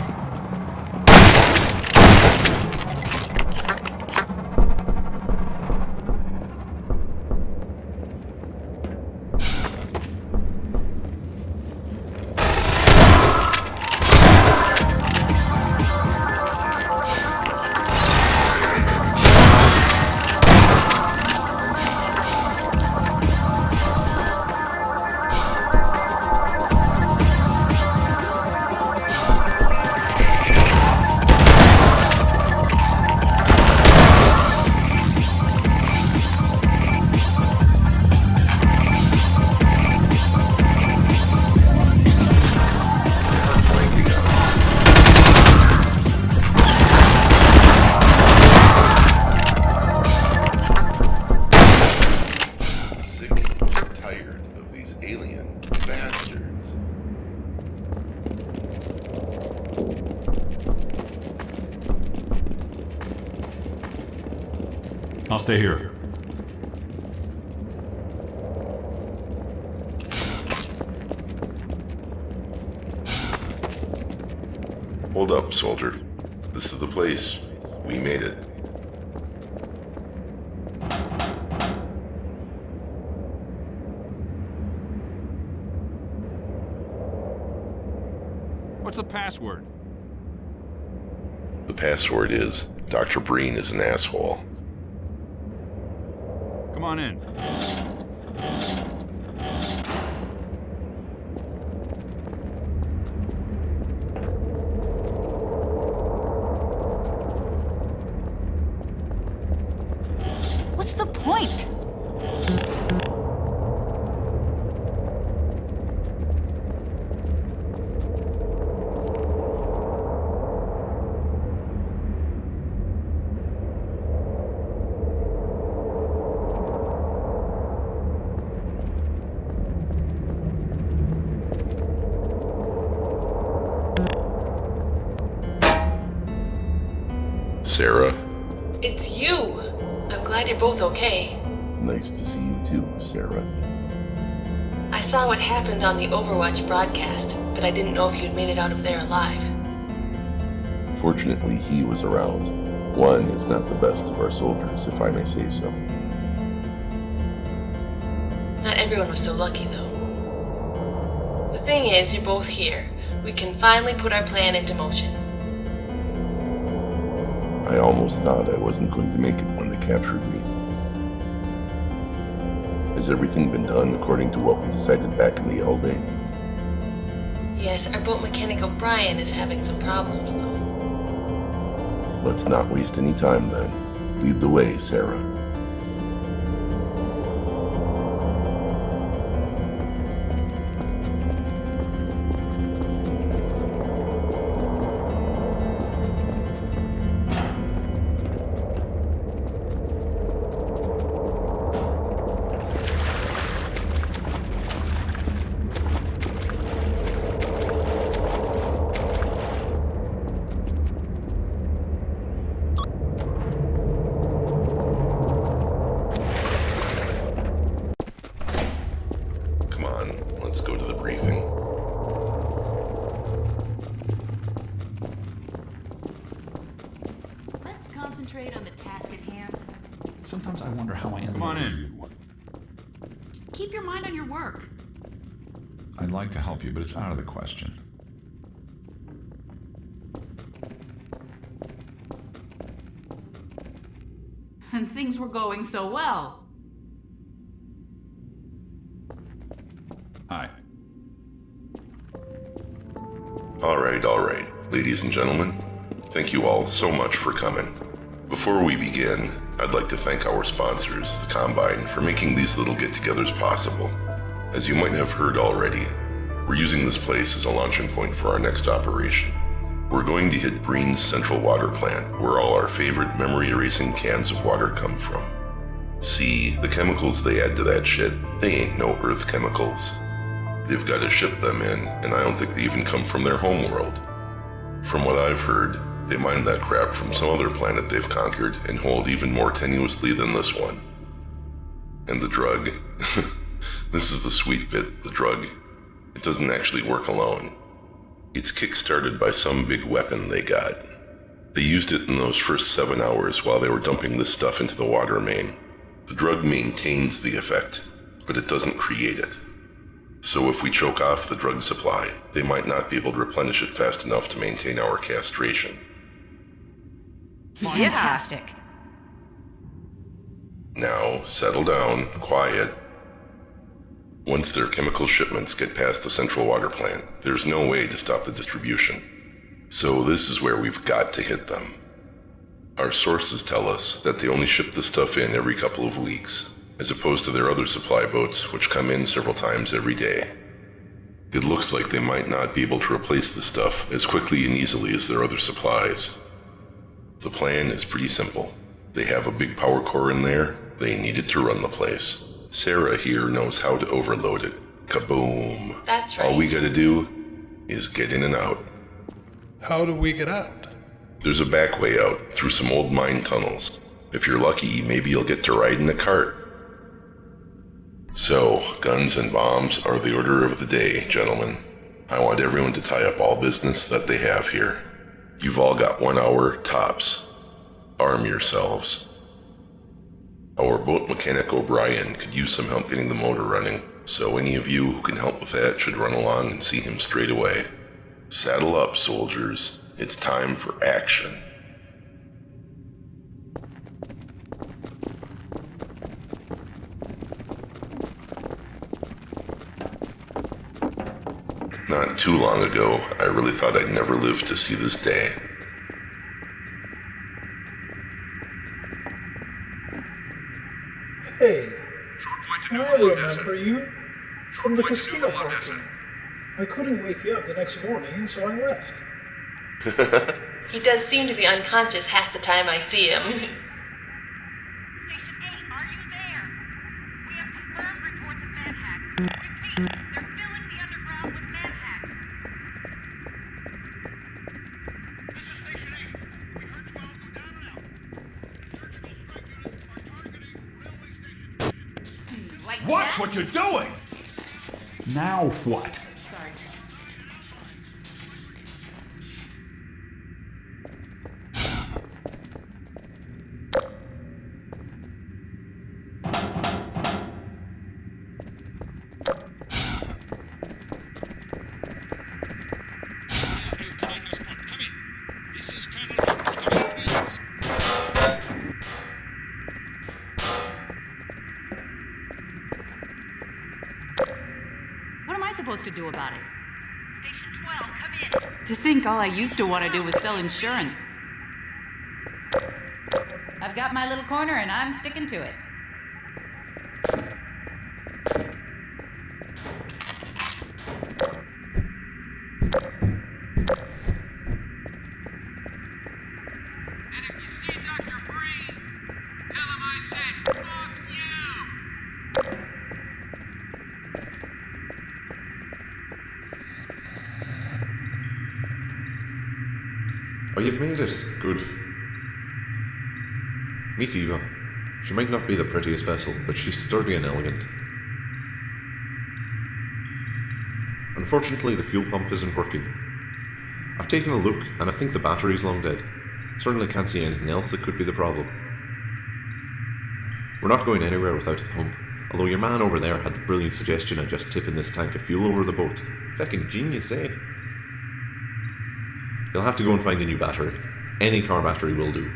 Speaker 12: I'll stay here.
Speaker 6: Hold up, soldier. This is the place. We made it.
Speaker 12: What's the password?
Speaker 6: The password is Dr. Breen is an asshole.
Speaker 12: Come on in.
Speaker 14: What's the point?
Speaker 6: Sarah?
Speaker 7: It's you! I'm glad you're both okay.
Speaker 6: Nice to see you too, Sarah.
Speaker 7: I saw what happened on the Overwatch broadcast, but I didn't know if you'd made it out of there alive.
Speaker 6: Fortunately, he was around. One, if not the best of our soldiers, if I may say so.
Speaker 7: Not everyone was so lucky, though. The thing is, you're both here. We can finally put our plan into motion.
Speaker 6: I almost thought I wasn't going to make it when they captured me. Has everything been done according to what we decided back in the L-Day?
Speaker 7: Yes, our boat mechanic O'Brien is having some problems, though.
Speaker 6: Let's not waste any time then. Lead the way, Sarah. Let's go to the briefing.
Speaker 14: Let's concentrate on the task at hand.
Speaker 12: Sometimes I wonder how I ended up with you.
Speaker 14: Keep your mind on your work.
Speaker 12: I'd like to help you, but it's out of the question.
Speaker 14: And things were going so well.
Speaker 12: Hi.
Speaker 6: All right. Ladies and gentlemen, thank you all so much for coming. Before we begin, I'd like to thank our sponsors, the Combine, for making these little get-togethers possible. As you might have heard already, we're using this place as a launching point for our next operation. We're going to hit Breen's Central Water Plant, where all our favorite memory-erasing cans of water come from. See, the chemicals they add to that shit, they ain't no Earth chemicals. They've got to ship them in, and I don't think they even come from their homeworld. From what I've heard, they mine that crap from some other planet they've conquered and hold even more tenuously than this one. And the drug. This is the sweet bit, the drug. It doesn't actually work alone. It's kick-started by some big weapon they got. They used it in those first 7 hours while they were dumping this stuff into the water main. The drug maintains the effect, but it doesn't create it. So if we choke off the drug supply, they might not be able to replenish it fast enough to maintain our castration.
Speaker 14: Fantastic.
Speaker 6: Now, settle down, quiet. Once their chemical shipments get past the central water plant, there's no way to stop the distribution. So this is where we've got to hit them. Our sources tell us that they only ship the stuff in every couple of weeks, as opposed to their other supply boats, which come in several times every day. It looks like they might not be able to replace the stuff as quickly and easily as their other supplies. The plan is pretty simple. They have a big power core in there, they need it to run the place. Sarah here knows how to overload it. Kaboom.
Speaker 7: That's right.
Speaker 6: All we gotta do is get in and out.
Speaker 15: How do we get out?
Speaker 6: There's a back way out, through some old mine tunnels. If you're lucky, maybe you'll get to ride in a cart. So, guns and bombs are the order of the day, gentlemen. I want everyone to tie up all business that they have here. You've all got 1 hour, tops. Arm yourselves. Our boat mechanic O'Brien could use some help getting the motor running, so any of you who can help with that should run along and see him straight away. Saddle up, soldiers. It's time for action. Not too long ago, I really thought I'd never live to see this day.
Speaker 15: Hey, I remember you from the casino party. I couldn't wake you up the next morning, so I left.
Speaker 7: He does seem to be unconscious half the time I see him.
Speaker 10: Station 8, are you there? We have confirmed reports of manhacks. Repeat, they're filling the underground with manhacks. This is Station 8. We heard 12 go down and out. Surgical strike units are targeting railway station.
Speaker 12: Watch what you're doing! Now what?
Speaker 14: Sorry. What am I supposed to do about it?
Speaker 10: Station 12, come in.
Speaker 14: To think all I used to want to do was sell insurance. I've got my little corner and I'm sticking to it.
Speaker 10: And if you see Dr. Breen, tell him I said, fuck you!
Speaker 21: Oh, you've made it. Good. Meet Eva. She might not be the prettiest vessel, but she's sturdy and elegant. Unfortunately, the fuel pump isn't working. I've taken a look, and I think the battery's long dead. Certainly can't see anything else that could be the problem. We're not going anywhere without a pump, although your man over there had the brilliant suggestion of just tipping this tank of fuel over the boat. Feckin' genius, eh? You'll have to go and find a new battery. Any car battery will do.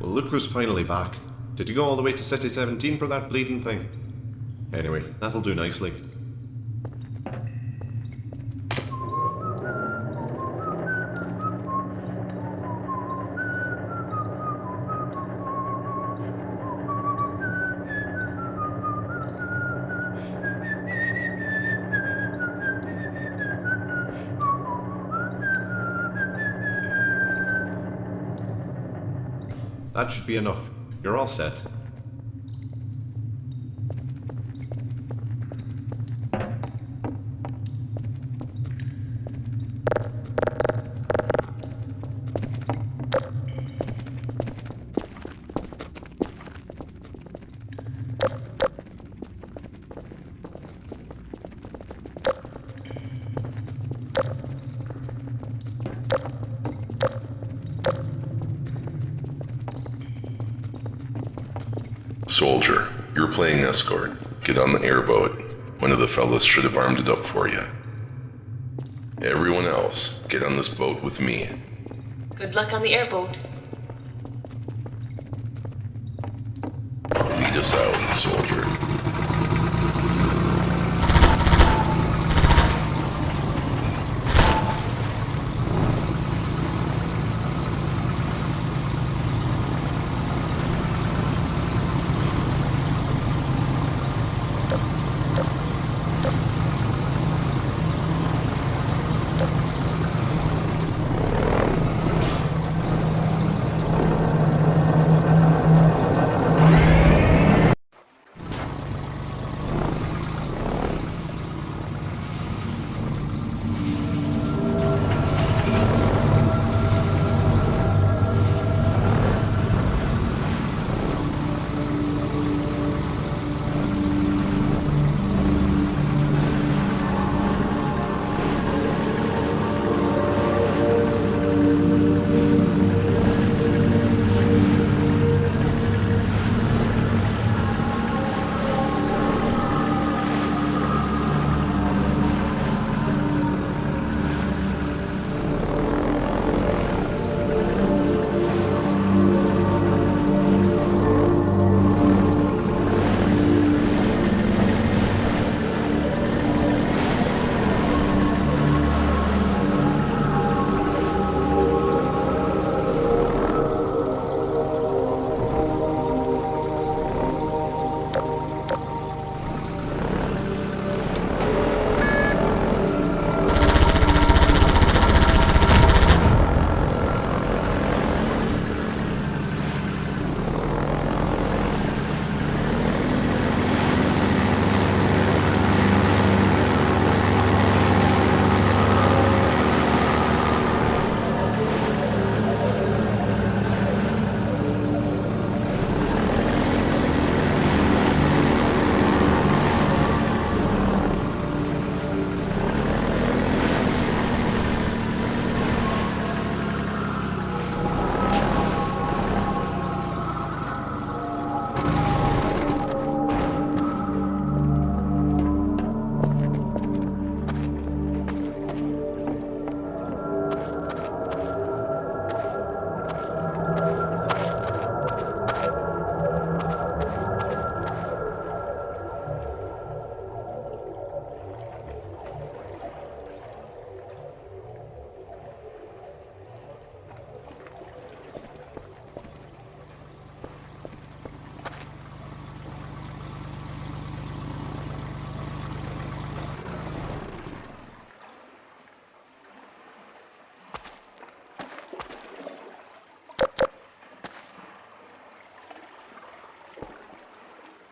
Speaker 21: Well, look who's finally back. Did you go all the way to City 17 for that bleeding thing? Anyway, that'll do nicely. That should be enough. You're all set.
Speaker 6: Soldier, you're playing escort. Get on the airboat. One of the fellas should have armed it up for you. Everyone else, get on this boat with me.
Speaker 7: Good luck on the airboat.
Speaker 6: Lead us out, soldier.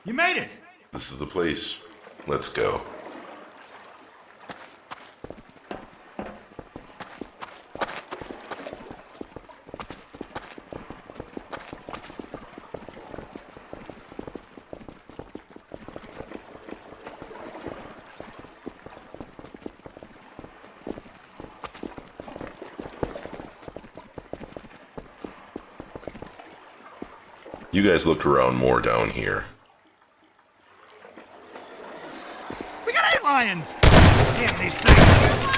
Speaker 12: You made it!
Speaker 6: This is the place. Let's go. You guys look around more down here.
Speaker 12: We got 8 lions! Damn these things!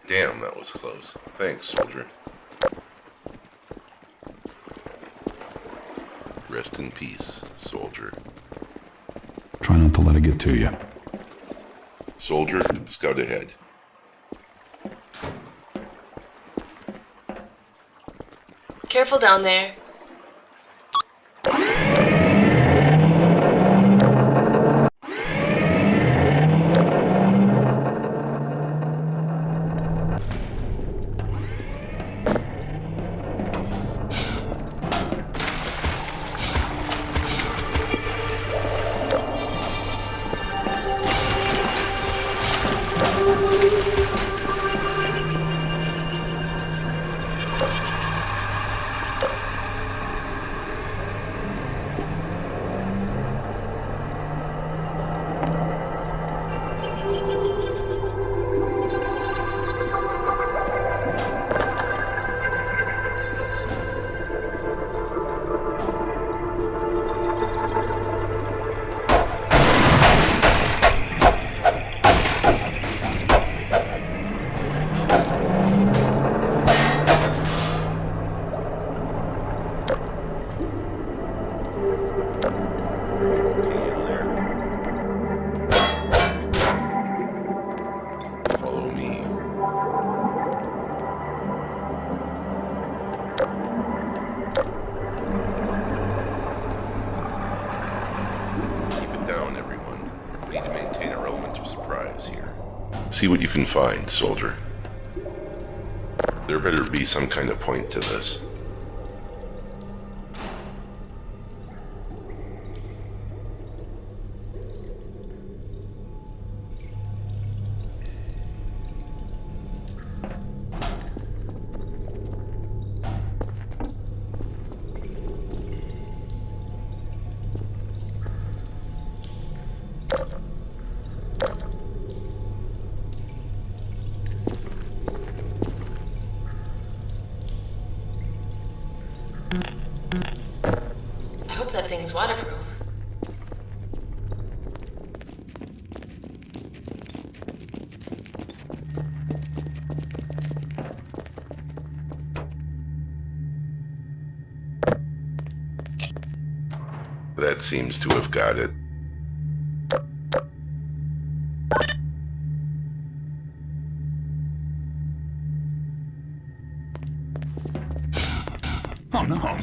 Speaker 6: Damn, that was close. Thanks, soldier. Rest in peace, soldier.
Speaker 5: Try not to let it get to you.
Speaker 6: Soldier, scout ahead.
Speaker 7: Careful down there.
Speaker 6: Follow me. Keep it down, everyone. We need to maintain our element of surprise here. See what you can find, soldier. There better be some kind of point to this.
Speaker 7: I hope that thing's waterproof.
Speaker 6: That seems to have got it.
Speaker 5: Oh no.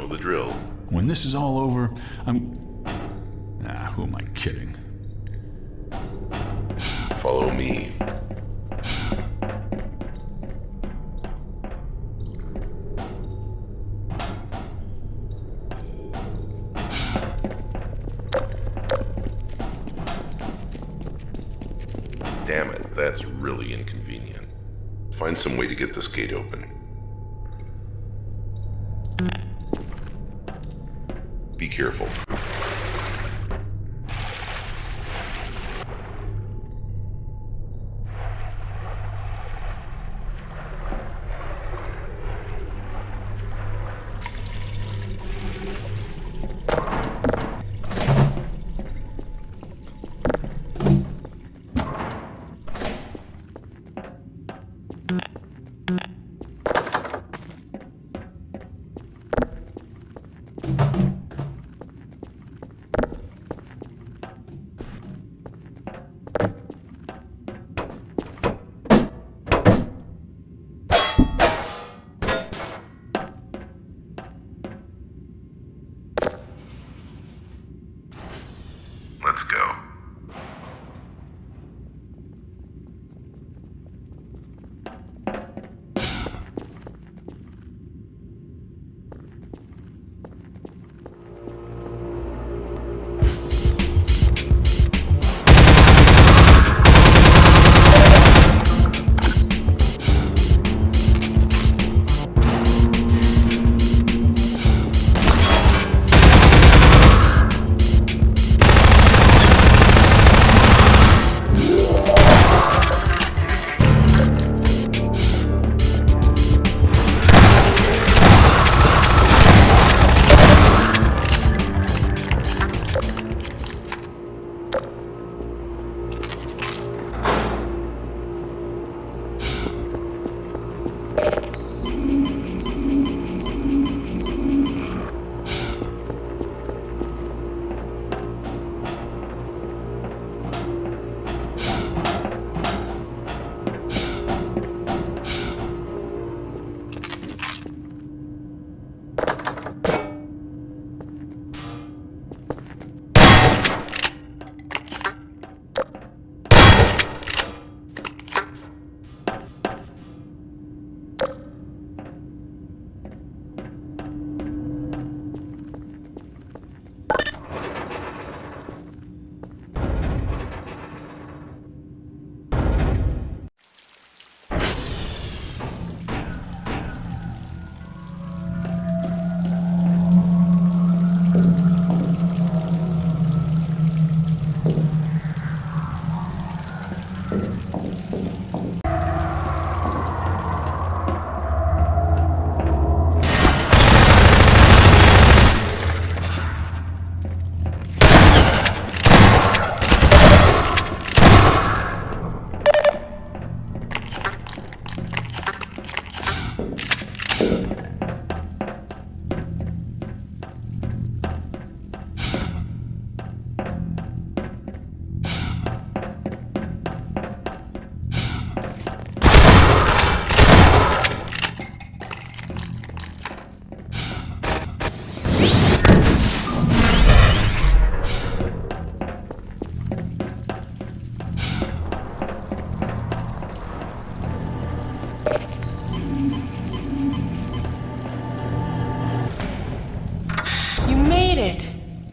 Speaker 6: The drill.
Speaker 5: When this is all over, who am I kidding?
Speaker 6: Follow me. Damn it, that's really inconvenient. Find some way to get this gate open. Be careful.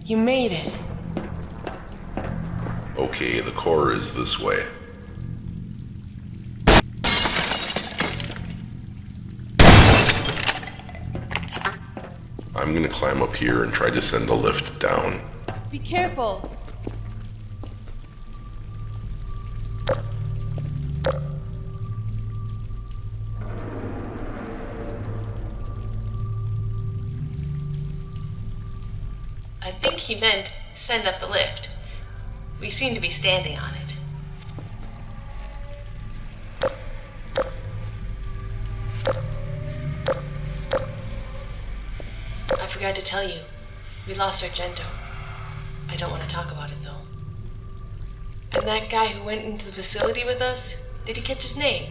Speaker 7: You made it.
Speaker 6: Okay, the core is this way. I'm gonna climb up here and try to send the lift down.
Speaker 4: Be careful.
Speaker 7: I think he meant send up the lift. We seem to be standing on it. I forgot to tell you, we lost Argento. I don't want to talk about it though. And that guy who went into the facility with us, did he catch his name?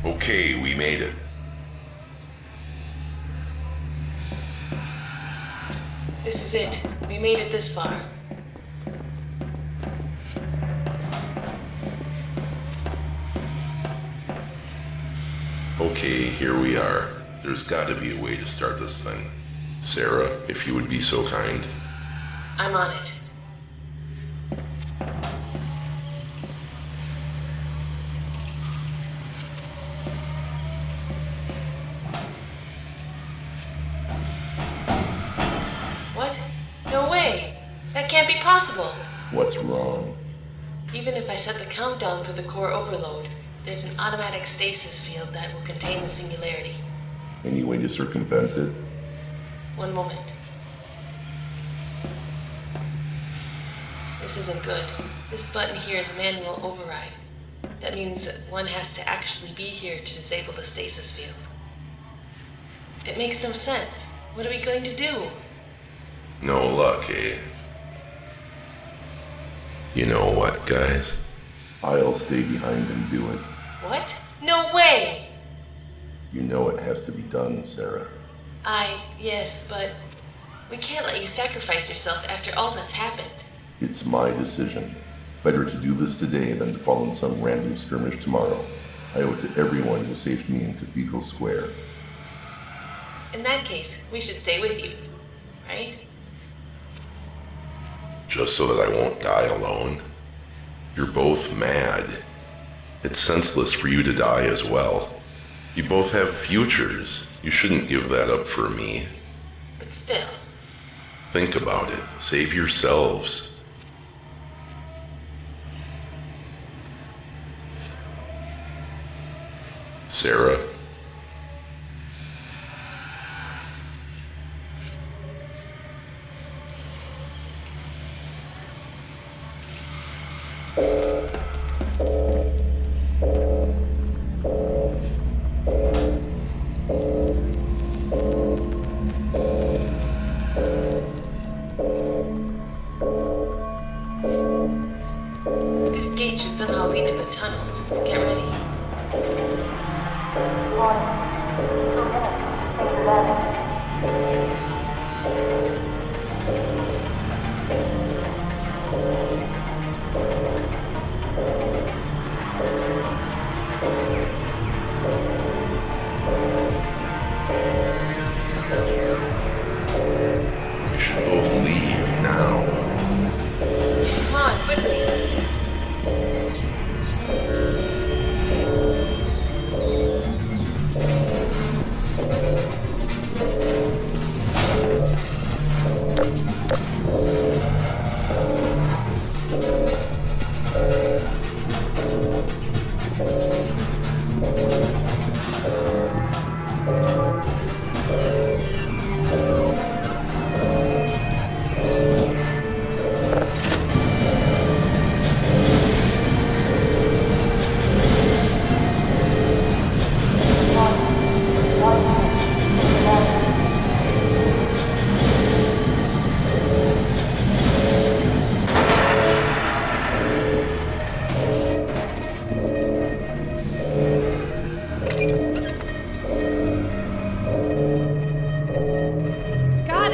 Speaker 6: Okay, we made it.
Speaker 7: This is it. We made it this far.
Speaker 6: Okay, here we are. There's gotta be a way to start this thing. Sarah, if you would be so kind.
Speaker 7: I'm on it. What? No way! That can't be possible!
Speaker 6: What's wrong?
Speaker 7: Even if I set the countdown for the core overload, there's an automatic stasis field that will contain the singularity.
Speaker 6: Any way to circumvent it?
Speaker 7: One moment. This isn't good. This button here is manual override. That means that one has to actually be here to disable the stasis field. It makes no sense. What are we going to do?
Speaker 6: No luck, eh? You know what, guys? I'll stay behind and do it.
Speaker 7: What? No way!
Speaker 6: You know it has to be done, Sarah.
Speaker 7: Yes, but we can't let you sacrifice yourself after all that's happened.
Speaker 6: It's my decision. Better to do this today than to fall in some random skirmish tomorrow. I owe it to everyone who saved me in Cathedral Square.
Speaker 7: In that case, we should stay with you, right?
Speaker 6: Just so that I won't die alone. You're both mad. It's senseless for you to die as well. You both have futures. You shouldn't give that up for me.
Speaker 7: But still.
Speaker 6: Think about it. Save yourselves. Sarah?
Speaker 7: This gate should somehow lead to the tunnels. Get ready.
Speaker 6: We should both leave now.
Speaker 7: Come on, quickly.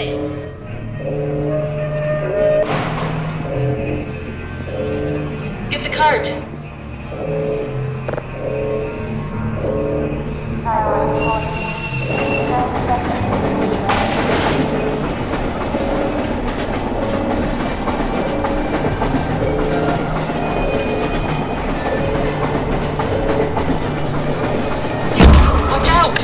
Speaker 7: it. Get the cart. Watch out!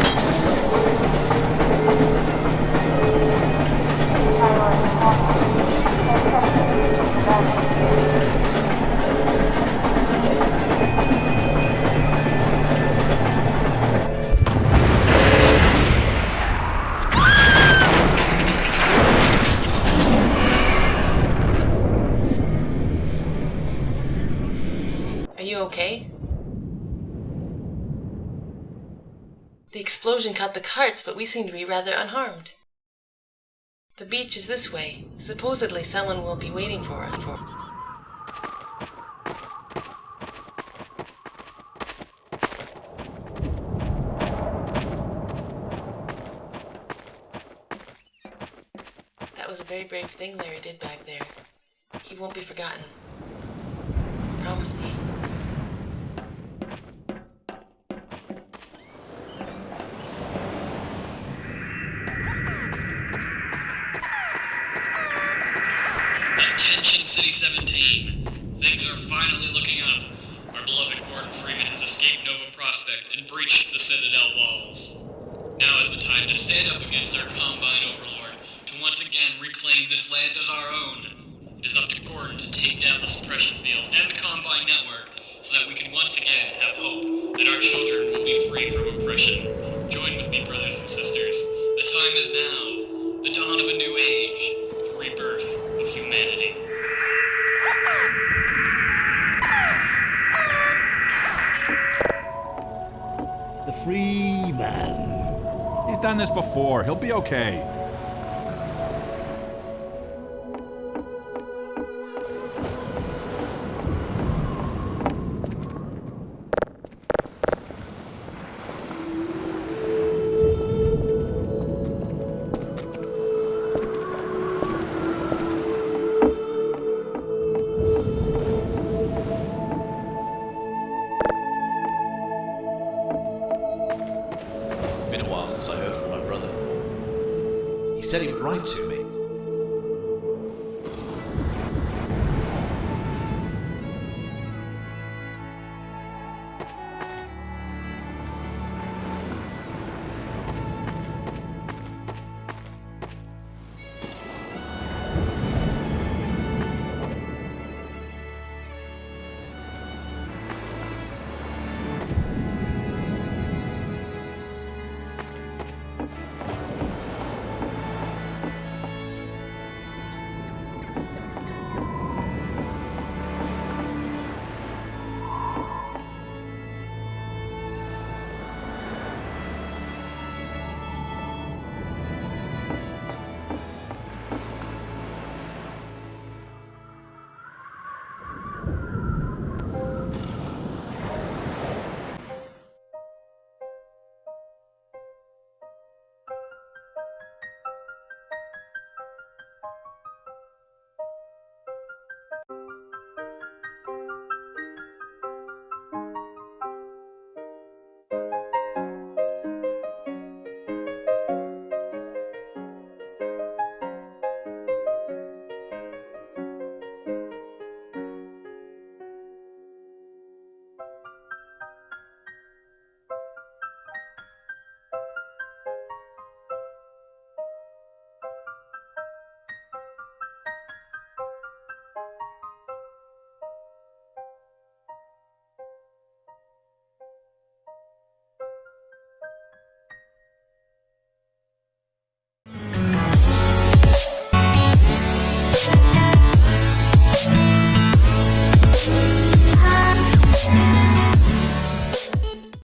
Speaker 7: Are you okay? The explosion caught the carts, but we seem to be rather unharmed. The beach is this way. Supposedly someone will be waiting for us. That was a very brave thing Larry did back there. He won't be forgotten. Promise me.
Speaker 8: Attention City 17. Things are finally looking up. Our beloved Gordon Freeman has escaped Nova Prospect and breached the Citadel walls. Now is the time to stand up against our Combine overlord, to once again reclaim this land as our own. It is up to Gordon to take down the suppression field and the Combine network, so that we can once again have hope that our children will be free from oppression. Join with me, brothers and sisters. The time is now. The dawn of a new age. The rebirth of humanity.
Speaker 22: The free man.
Speaker 12: He's done this before. He'll be okay.
Speaker 19: Been a while since I heard from my brother. He said he would write to me.